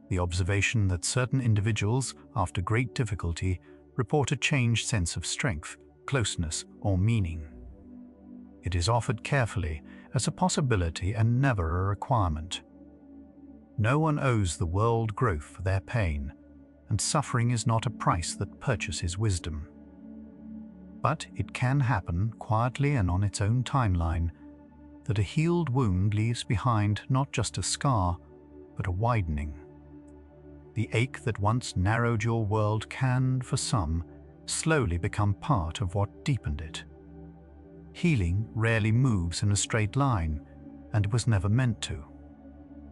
the observation that certain individuals, after great difficulty, report a changed sense of strength, closeness, or meaning. It is offered carefully as a possibility and never a requirement. No one owes the world growth for their pain, and suffering is not a price that purchases wisdom. But it can happen quietly and on its own timeline, that a healed wound leaves behind not just a scar, but a widening. The ache that once narrowed your world can, for some, slowly become part of what deepened it. Healing rarely moves in a straight line, and was never meant to.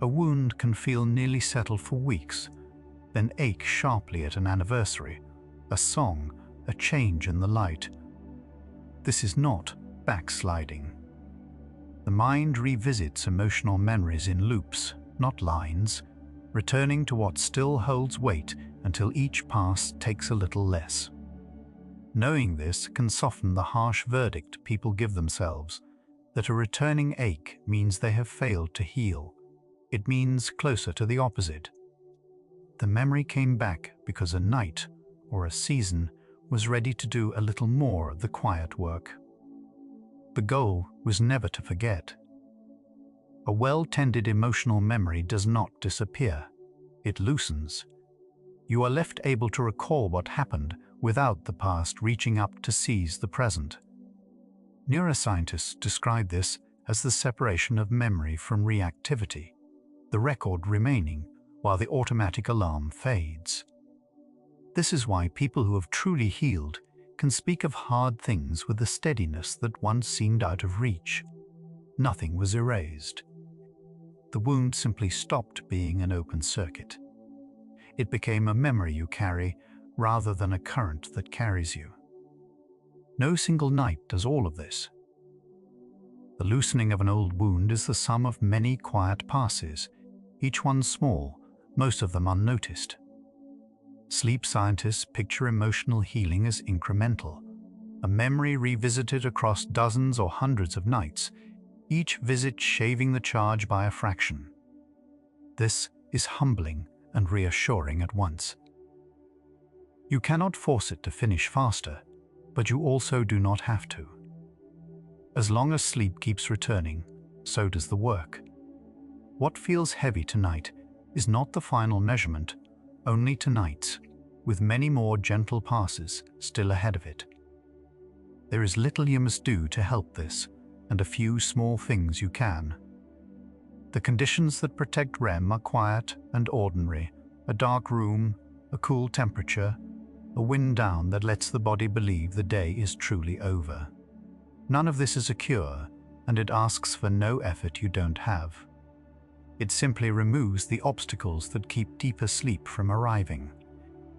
A wound can feel nearly settled for weeks, then ache sharply at an anniversary, a song, a change in the light. This is not backsliding. The mind revisits emotional memories in loops, not lines, returning to what still holds weight until each pass takes a little less. Knowing this can soften the harsh verdict people give themselves, that a returning ache means they have failed to heal. It means closer to the opposite. The memory came back because a night or a season was ready to do a little more of the quiet work. The goal was never to forget. A well-tended emotional memory does not disappear. It loosens. You are left able to recall what happened without the past reaching up to seize the present. Neuroscientists describe this as the separation of memory from reactivity, the record remaining while the automatic alarm fades. This is why people who have truly healed can speak of hard things with a steadiness that once seemed out of reach. Nothing was erased. The wound simply stopped being an open circuit. It became a memory you carry rather than a current that carries you. No single night does all of this. The loosening of an old wound is the sum of many quiet passes, each one small, most of them unnoticed. Sleep scientists picture emotional healing as incremental, a memory revisited across dozens or hundreds of nights, each visit shaving the charge by a fraction. This is humbling and reassuring at once. You cannot force it to finish faster, but you also do not have to. As long as sleep keeps returning, so does the work. What feels heavy tonight is not the final measurement, only tonight's, with many more gentle passes still ahead of it. There is little you must do to help this, and a few small things you can. The conditions that protect REM are quiet and ordinary: a dark room, a cool temperature, a wind down that lets the body believe the day is truly over. None of this is a cure, and it asks for no effort you don't have. It simply removes the obstacles that keep deeper sleep from arriving.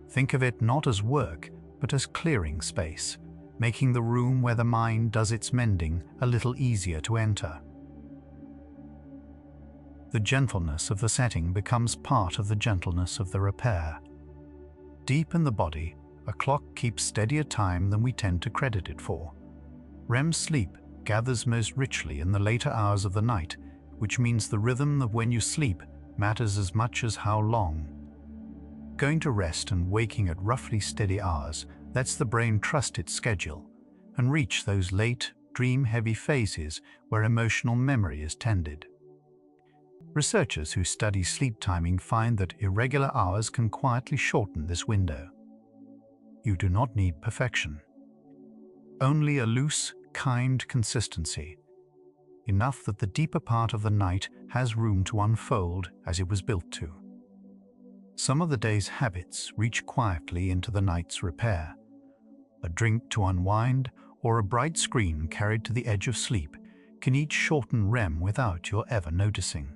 Think of it not as work, but as clearing space, making the room where the mind does its mending a little easier to enter. The gentleness of the setting becomes part of the gentleness of the repair. Deep in the body, a clock keeps steadier time than we tend to credit it for. REM sleep gathers most richly in the later hours of the night, which means the rhythm of when you sleep matters as much as how long. Going to rest and waking at roughly steady hours lets the brain trust its schedule and reach those late, dream-heavy phases where emotional memory is tended. Researchers who study sleep timing find that irregular hours can quietly shorten this window. You do not need perfection. Only a loose, kind consistency, enough that the deeper part of the night has room to unfold as it was built to. Some of the day's habits reach quietly into the night's repair. A drink to unwind or a bright screen carried to the edge of sleep can each shorten REM without your ever noticing.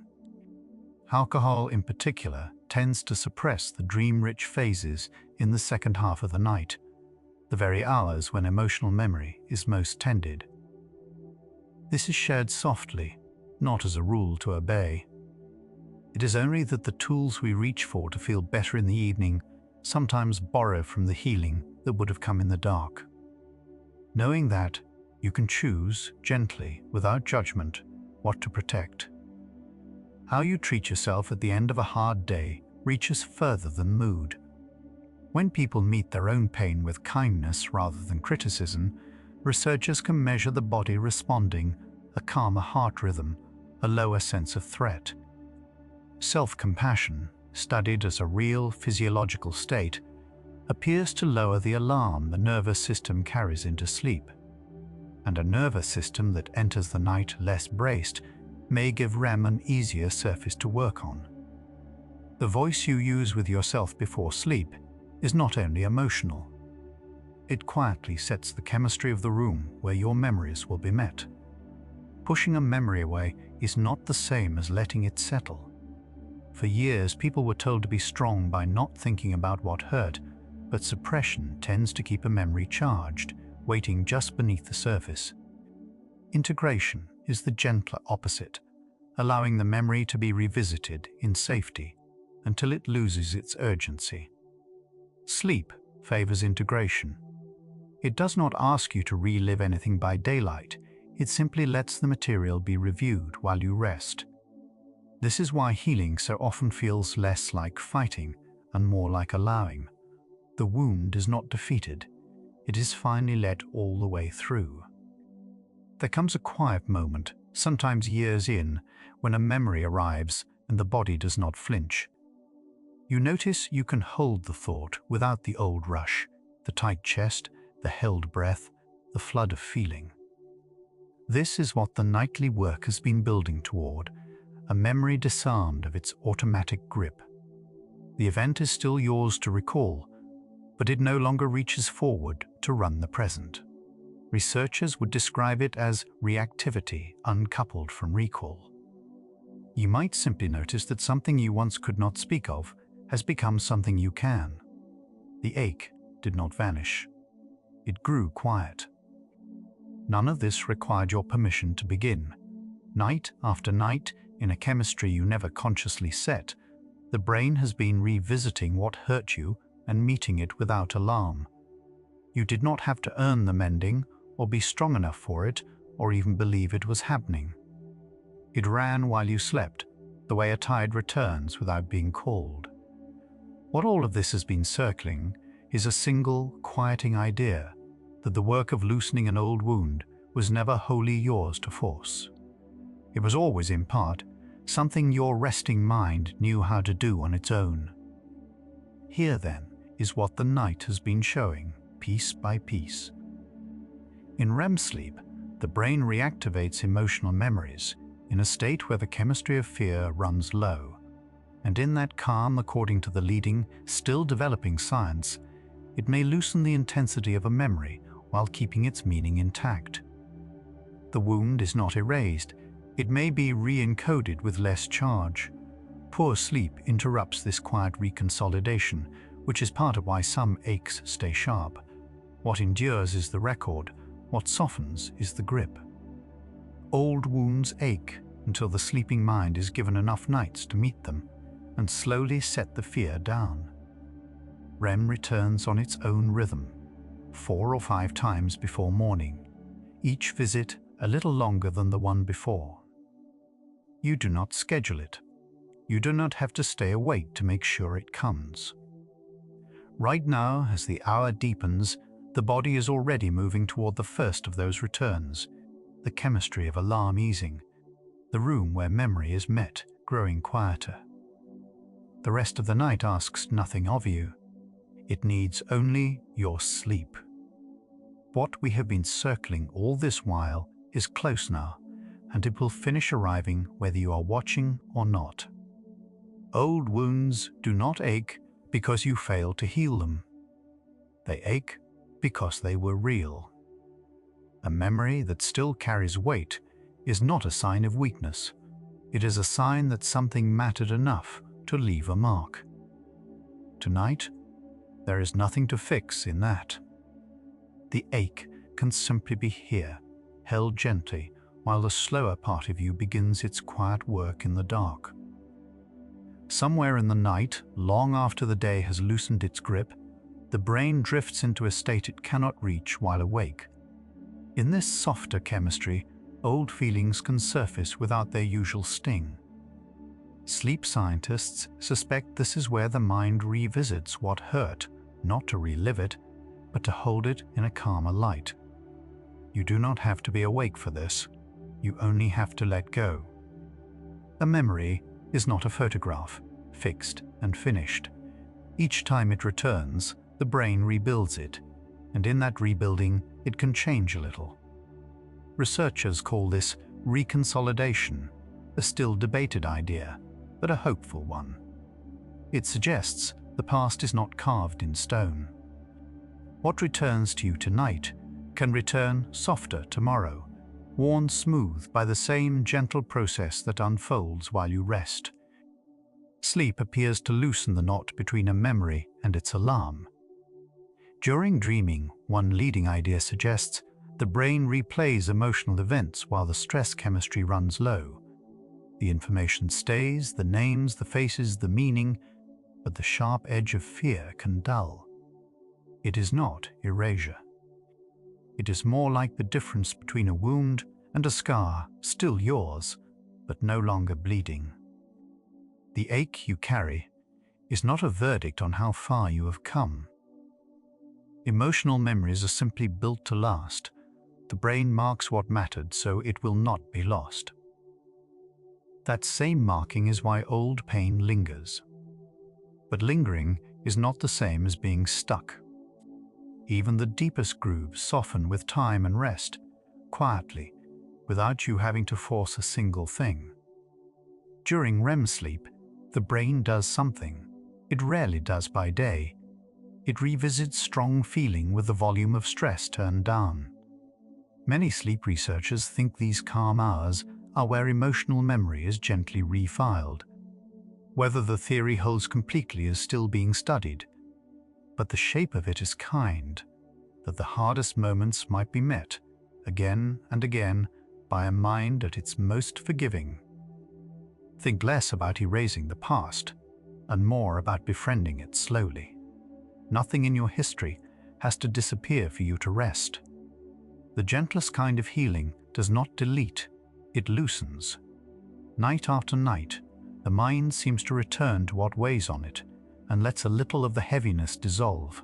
Alcohol in particular tends to suppress the dream-rich phases in the second half of the night, the very hours when emotional memory is most tended. This is shared softly, not as a rule to obey. It is only that the tools we reach for to feel better in the evening sometimes borrow from the healing that would have come in the dark. Knowing that, you can choose, gently, without judgment, what to protect. How you treat yourself at the end of a hard day reaches further than mood. When people meet their own pain with kindness rather than criticism, researchers can measure the body responding, a calmer heart rhythm, a lower sense of threat. Self-compassion, studied as a real physiological state, appears to lower the alarm the nervous system carries into sleep. And a nervous system that enters the night less braced may give REM an easier surface to work on. The voice you use with yourself before sleep is not only emotional. It quietly sets the chemistry of the room where your memories will be met. Pushing a memory away is not the same as letting it settle. For years, people were told to be strong by not thinking about what hurt, but suppression tends to keep a memory charged, waiting just beneath the surface. Integration is the gentler opposite, allowing the memory to be revisited in safety until it loses its urgency. Sleep favors integration. It does not ask you to relive anything by daylight. It simply lets the material be reviewed while you rest. This is why healing so often feels less like fighting and more like allowing. The wound is not defeated. it is finally let all the way through. There comes a quiet moment, sometimes years in, when a memory arrives and the body does not flinch. You notice you can hold the thought without the old rush, the tight chest, the held breath, the flood of feeling. This is what the nightly work has been building toward, a memory disarmed of its automatic grip. The event is still yours to recall, but it no longer reaches forward to run the present. Researchers would describe it as reactivity uncoupled from recall. You might simply notice that something you once could not speak of has become something you can. The ache did not vanish. It grew quiet. None of this required your permission to begin. Night after night, in a chemistry you never consciously set, the brain has been revisiting what hurt you and meeting it without alarm. You did not have to earn the mending, or be strong enough for it, or even believe it was happening. It ran while you slept, the way a tide returns without being called. What all of this has been circling is a single, quieting idea that the work of loosening an old wound was never wholly yours to force. It was always, in part, something your resting mind knew how to do on its own. Here, then, is what the night has been showing, piece by piece. In REM sleep, the brain reactivates emotional memories in a state where the chemistry of fear runs low, and in that calm, according to the leading, still developing science, it may loosen the intensity of a memory while keeping its meaning intact. The wound is not erased, it may be re-encoded with less charge. Poor sleep interrupts this quiet reconsolidation, which is part of why some aches stay sharp. What endures is the record, what softens is the grip. Old wounds ache until the sleeping mind is given enough nights to meet them and slowly set the fear down. REM returns on its own rhythm, 4 or 5 times before morning, each visit a little longer than the one before. You do not schedule it. You do not have to stay awake to make sure it comes. Right now, as the hour deepens, the body is already moving toward the first of those returns, the chemistry of alarm easing, the room where memory is met, growing quieter. The rest of the night asks nothing of you. It needs only your sleep. What we have been circling all this while is close now, and it will finish arriving whether you are watching or not. Old wounds do not ache because you failed to heal them. They ache because they were real. A memory that still carries weight is not a sign of weakness. It is a sign that something mattered enough to leave a mark. Tonight, there is nothing to fix in that. The ache can simply be here, held gently, while the slower part of you begins its quiet work in the dark. Somewhere in the night, long after the day has loosened its grip, the brain drifts into a state it cannot reach while awake. In this softer chemistry, old feelings can surface without their usual sting. Sleep scientists suspect this is where the mind revisits what hurt, not to relive it, but to hold it in a calmer light. You do not have to be awake for this. You only have to let go. A memory is not a photograph, fixed and finished. Each time it returns, the brain rebuilds it, and in that rebuilding, it can change a little. Researchers call this reconsolidation, a still debated idea, but a hopeful one. It suggests the past is not carved in stone. What returns to you tonight can return softer tomorrow, worn smooth by the same gentle process that unfolds while you rest. Sleep appears to loosen the knot between a memory and its alarm. During dreaming, one leading idea suggests the brain replays emotional events while the stress chemistry runs low. The information stays, the names, the faces, the meaning, but the sharp edge of fear can dull. It is not erasure. It is more like the difference between a wound and a scar, still yours, but no longer bleeding. The ache you carry is not a verdict on how far you have come. Emotional memories are simply built to last. The brain marks what mattered so it will not be lost. That same marking is why old pain lingers. But lingering is not the same as being stuck. Even the deepest grooves soften with time and rest, quietly, without you having to force a single thing. During REM sleep, the brain does something it rarely does by day. It revisits strong feeling with the volume of stress turned down. Many sleep researchers think these calm hours are where emotional memory is gently refiled. Whether the theory holds completely is still being studied, but the shape of it is kind, that the hardest moments might be met, again and again, by a mind at its most forgiving. Think less about erasing the past, and more about befriending it slowly. Nothing in your history has to disappear for you to rest. The gentlest kind of healing does not delete, it loosens. Night after night, the mind seems to return to what weighs on it and lets a little of the heaviness dissolve.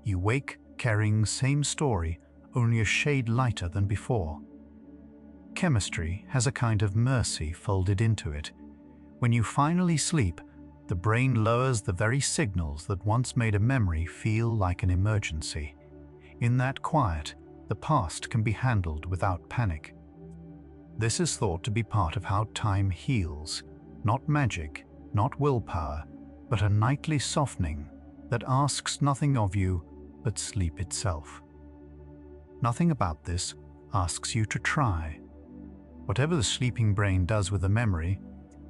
You wake carrying the same story, only a shade lighter than before. Chemistry has a kind of mercy folded into it. When you finally sleep, the brain lowers the very signals that once made a memory feel like an emergency. In that quiet, the past can be handled without panic. This is thought to be part of how time heals, not magic, not willpower, but a nightly softening that asks nothing of you but sleep itself. Nothing about this asks you to try. Whatever the sleeping brain does with a memory,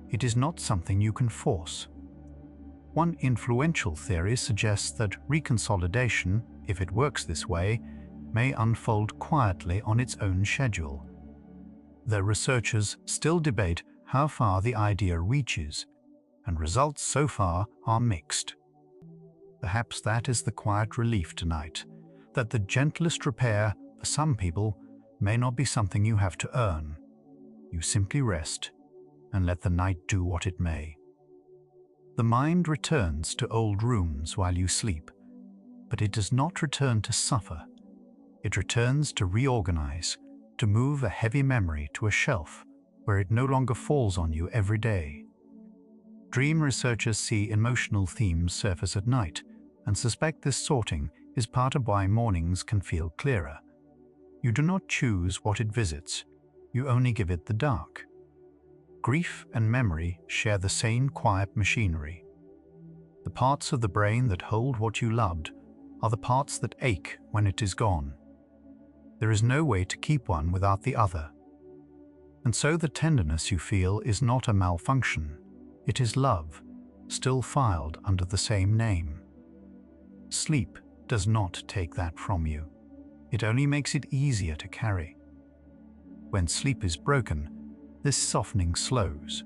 it is not something you can force. One influential theory suggests that reconsolidation, if it works this way, may unfold quietly on its own schedule. Though researchers still debate how far the idea reaches, and results so far are mixed. Perhaps that is the quiet relief tonight, that the gentlest repair for some people may not be something you have to earn. You simply rest and let the night do what it may. The mind returns to old rooms while you sleep, but it does not return to suffer. It returns to reorganize, to move a heavy memory to a shelf where it no longer falls on you every day. Dream researchers see emotional themes surface at night and suspect this sorting is part of why mornings can feel clearer. You do not choose what it visits, you only give it the dark. Grief and memory share the same quiet machinery. The parts of the brain that hold what you loved are the parts that ache when it is gone. There is no way to keep one without the other. And so the tenderness you feel is not a malfunction, it is love, still filed under the same name. Sleep does not take that from you. It only makes it easier to carry. When sleep is broken, this softening slows.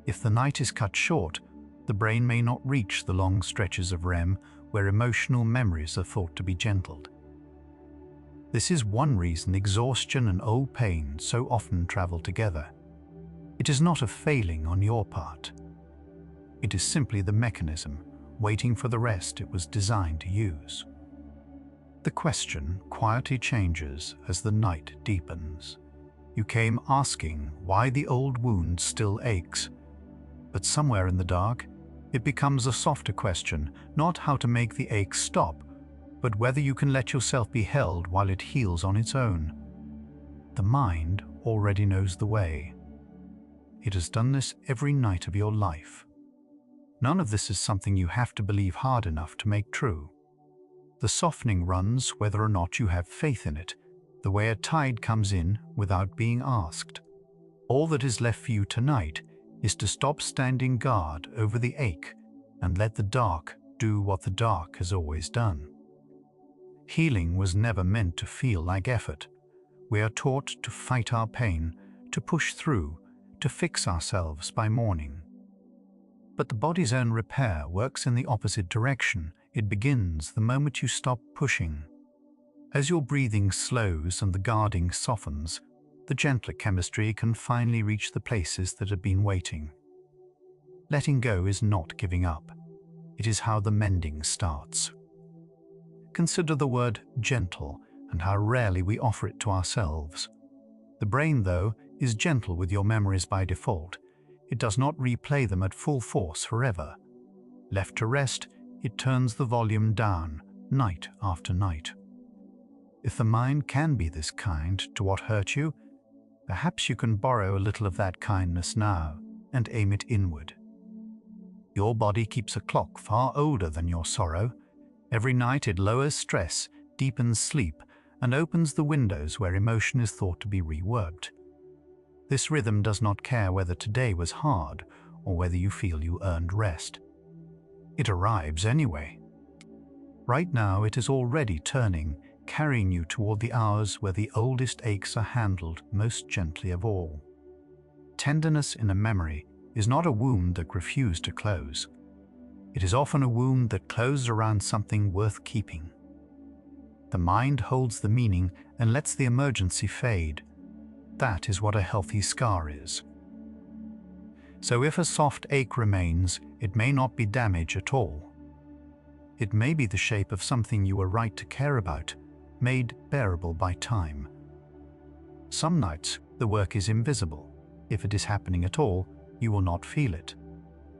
If the night is cut short, the brain may not reach the long stretches of REM where emotional memories are thought to be gentled. This is one reason exhaustion and old pain so often travel together. It is not a failing on your part. It is simply the mechanism waiting for the rest it was designed to use. The question quietly changes as the night deepens. You came asking why the old wound still aches, but somewhere in the dark, it becomes a softer question, not how to make the ache stop, but whether you can let yourself be held while it heals on its own. The mind already knows the way. It has done this every night of your life. None of this is something you have to believe hard enough to make true. The softening runs whether or not you have faith in it, the way a tide comes in without being asked. All that is left for you tonight is to stop standing guard over the ache and let the dark do what the dark has always done. Healing was never meant to feel like effort. We are taught to fight our pain, to push through, to fix ourselves by morning. But the body's own repair works in the opposite direction. It begins the moment you stop pushing. As your breathing slows and the guarding softens, the gentler chemistry can finally reach the places that have been waiting. Letting go is not giving up. It is how the mending starts. consider the word gentle and how rarely we offer it to ourselves. The brain, though, is gentle with your memories by default. It does not replay them at full force forever. Left to rest, it turns the volume down, night after night. If the mind can be this kind to what hurt you, perhaps you can borrow a little of that kindness now and aim it inward. Your body keeps a clock far older than your sorrow. Every night it lowers stress, deepens sleep, and opens the windows where emotion is thought to be reworked. This rhythm does not care whether today was hard or whether you feel you earned rest. It arrives anyway. Right now it is already turning, carrying you toward the hours where the oldest aches are handled most gently of all. Tenderness in a memory is not a wound that refused to close. It is often a wound that closed around something worth keeping. The mind holds the meaning and lets the emergency fade. That is what a healthy scar is. So if a soft ache remains, it may not be damage at all. It may be the shape of something you were right to care about, made bearable by time. Some nights, the work is invisible. If it is happening at all, you will not feel it.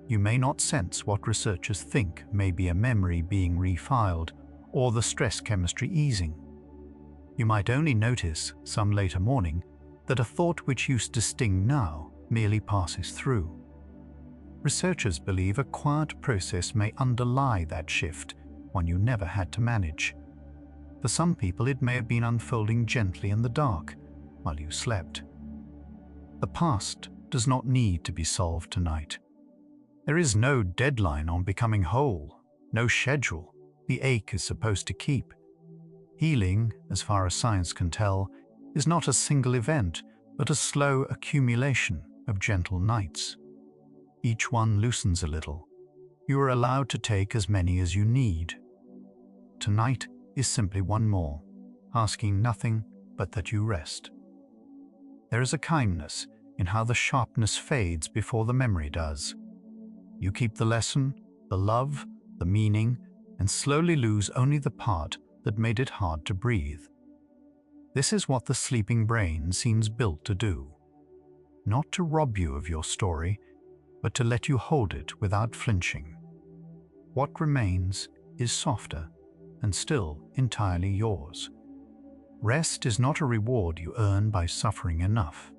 You may not sense what researchers think may be a memory being refiled or the stress chemistry easing. You might only notice, some later morning, that a thought which used to sting now merely passes through. Researchers believe a quiet process may underlie that shift, one you never had to manage. For some people, it may have been unfolding gently in the dark while you slept. The past does not need to be solved tonight. There is no deadline on becoming whole, no schedule the ache is supposed to keep. Healing, as far as science can tell, is not a single event, but a slow accumulation of gentle nights. Each one loosens a little. You are allowed to take as many as you need. Tonight is simply one more, asking nothing but that you rest. There is a kindness in how the sharpness fades before the memory does. You keep the lesson, the love, the meaning, and slowly lose only the part that made it hard to breathe. This is what the sleeping brain seems built to do. Not to rob you of your story, but to let you hold it without flinching. What remains is softer and still entirely yours. Rest is not a reward you earn by suffering enough.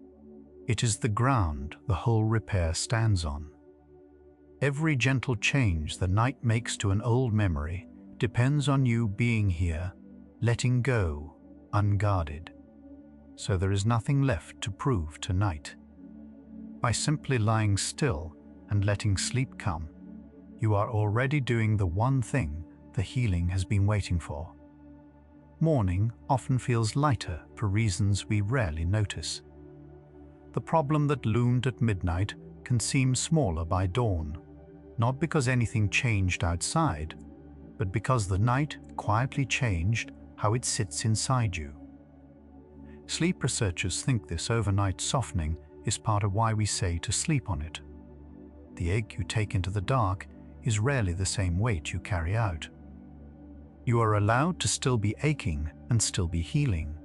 It is the ground the whole repair stands on. Every gentle change the night makes to an old memory depends on you being here, letting go, unguarded. So there is nothing left to prove tonight. By simply lying still and letting sleep come, you are already doing the one thing the healing has been waiting for. Morning often feels lighter for reasons we rarely notice. The problem that loomed at midnight can seem smaller by dawn, not because anything changed outside, but because the night quietly changed how it sits inside you. Sleep researchers think this overnight softening is part of why we say to sleep on it. The ache you take into the dark is rarely the same weight you carry out. You are allowed to still be aching and still be healing.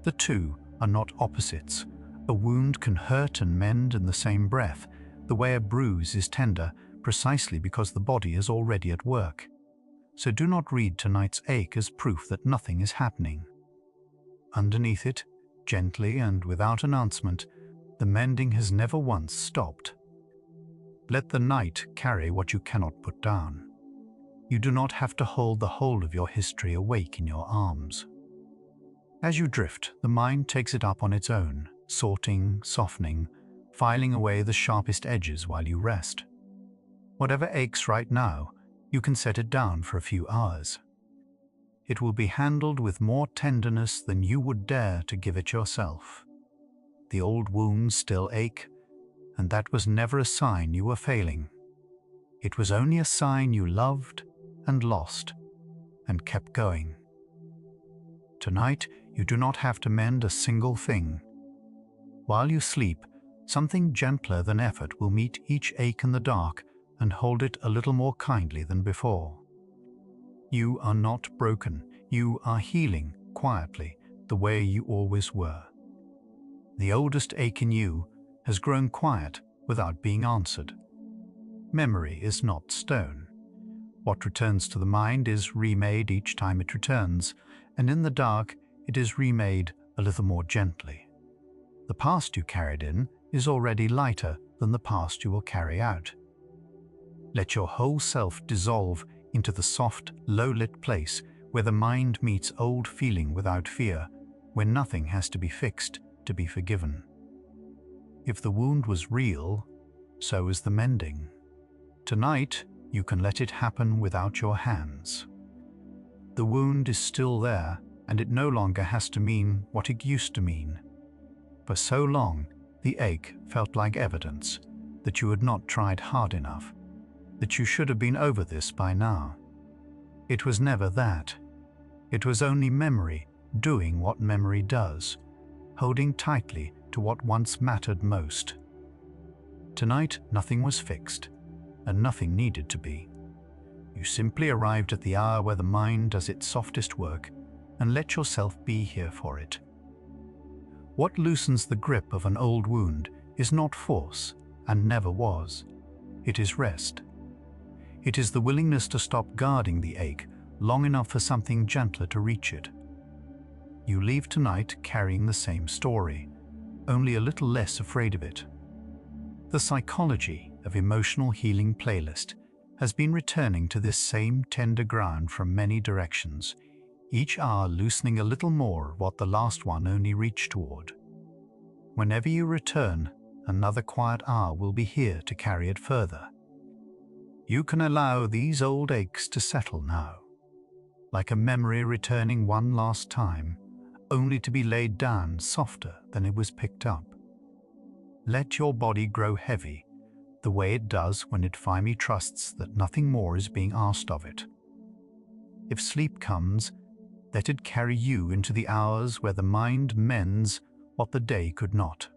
The two are not opposites. A wound can hurt and mend in the same breath, the way a bruise is tender precisely because the body is already at work. So do not read tonight's ache as proof that nothing is happening. Underneath it, gently and without announcement, the mending has never once stopped. Let the night carry what you cannot put down. You do not have to hold the whole of your history awake in your arms. As you drift, the mind takes it up on its own, sorting, softening, filing away the sharpest edges while you rest. Whatever aches right now, you can set it down for a few hours. It will be handled with more tenderness than you would dare to give it yourself. The old wounds still ache, and that was never a sign you were failing. It was only a sign you loved and lost and kept going. Tonight, you do not have to mend a single thing. While you sleep, something gentler than effort will meet each ache in the dark and hold it a little more kindly than before. You are not broken. You are healing quietly, the way you always were. The oldest ache in you has grown quiet without being answered. Memory is not stone. What returns to the mind is remade each time it returns, and in the dark it is remade a little more gently. The past you carried in is already lighter than the past you will carry out. Let your whole self dissolve into the soft, low-lit place where the mind meets old feeling without fear, where nothing has to be fixed to be forgiven. If the wound was real, so is the mending. Tonight, you can let it happen without your hands. The wound is still there, and it no longer has to mean what it used to mean. For so long, the ache felt like evidence that you had not tried hard enough, that you should have been over this by now. It was never that. It was only memory doing what memory does, holding tightly to what once mattered most. Tonight, nothing was fixed, and nothing needed to be. You simply arrived at the hour where the mind does its softest work, and let yourself be here for it. What loosens the grip of an old wound is not force, and never was. It is rest. It is the willingness to stop guarding the ache long enough for something gentler to reach it. You leave tonight carrying the same story, only a little less afraid of it. The psychology of emotional healing playlist has been returning to this same tender ground from many directions, each hour loosening a little more of what the last one only reached toward. Whenever you return, another quiet hour will be here to carry it further. You can allow these old aches to settle now, like a memory returning one last time, only to be laid down softer than it was picked up. Let your body grow heavy, the way it does when it finally trusts that nothing more is being asked of it. If sleep comes, let it carry you into the hours where the mind mends what the day could not.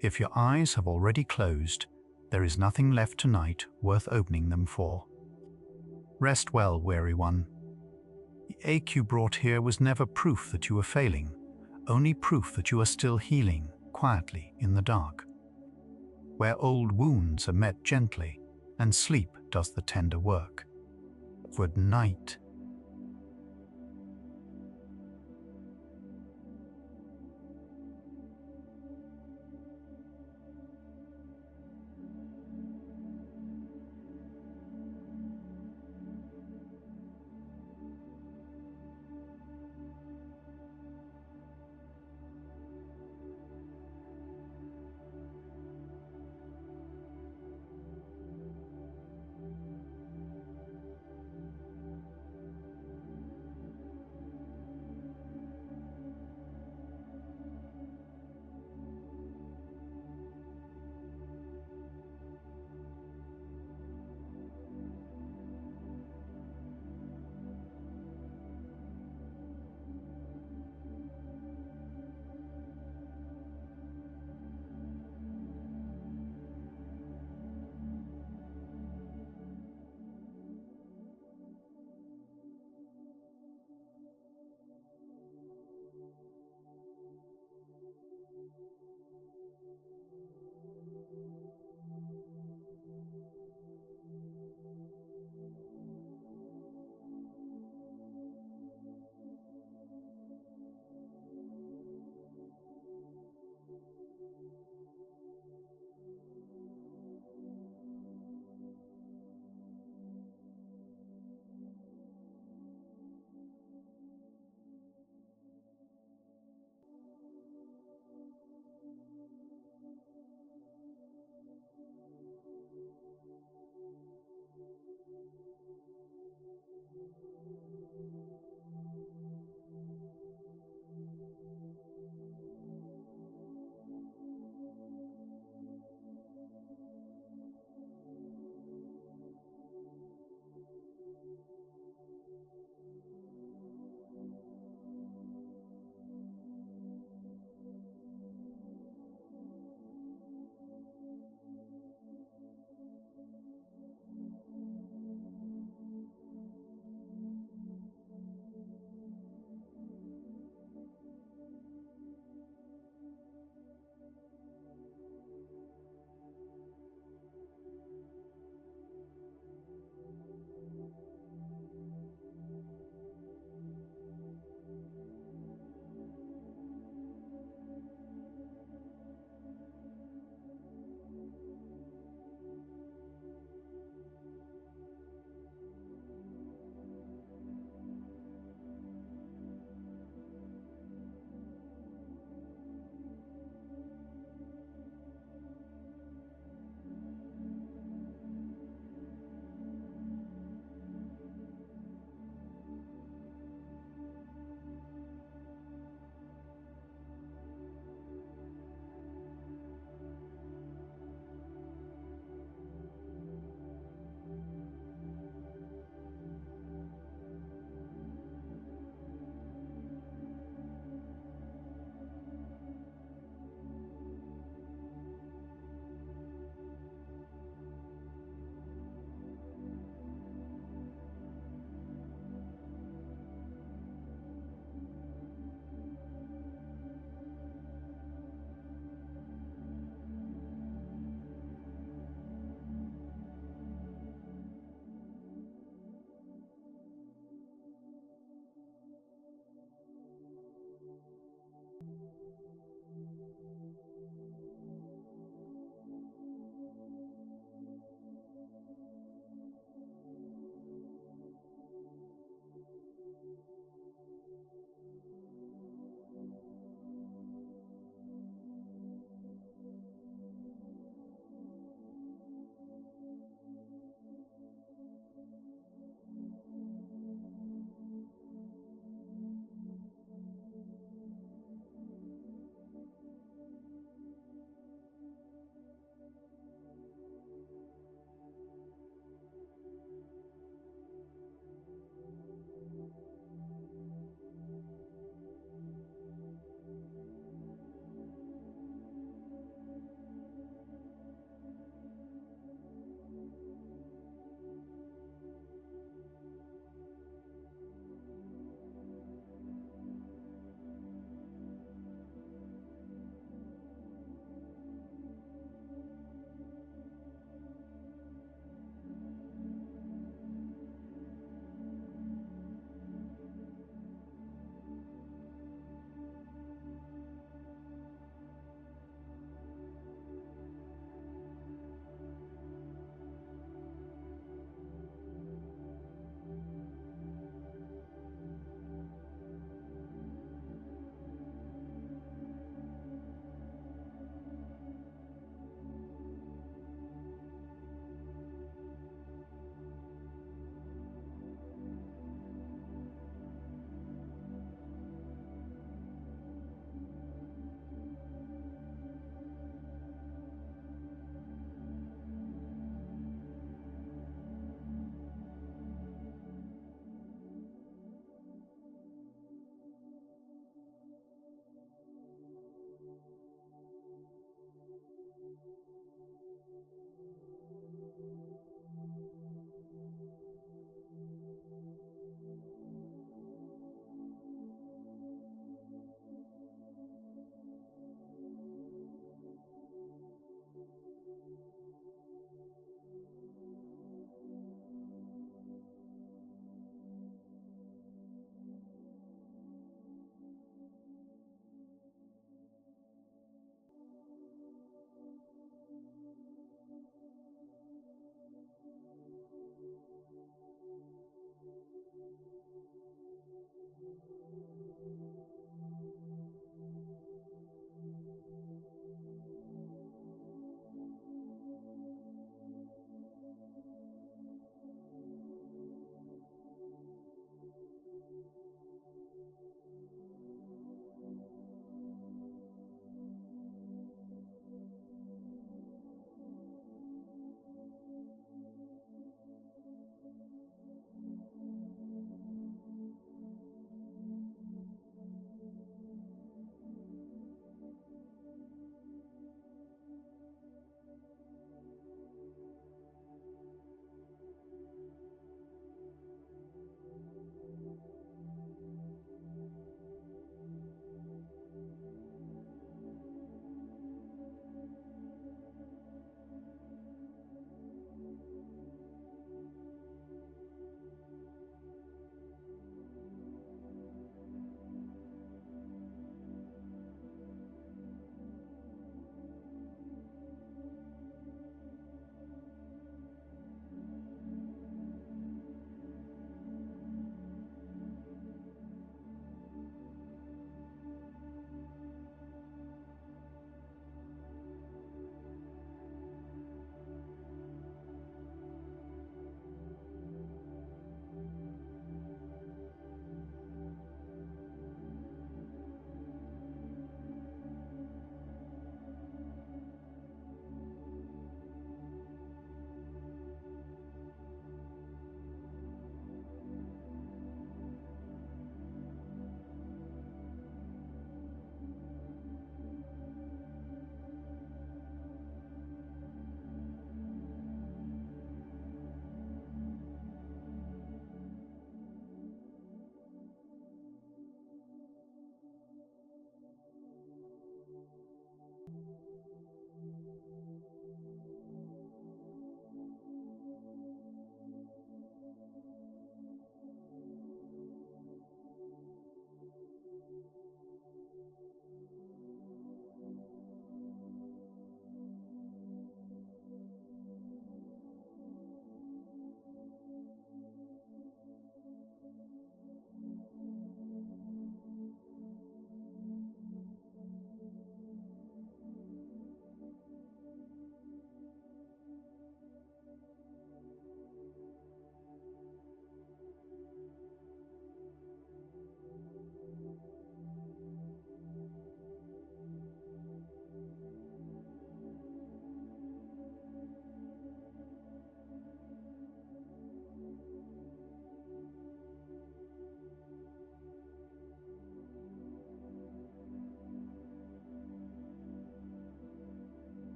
If your eyes have already closed, there is nothing left tonight worth opening them for. Rest well, weary one. The ache you brought here was never proof that you were failing, only proof that you are still healing quietly in the dark, where old wounds are met gently and sleep does the tender work. Good night.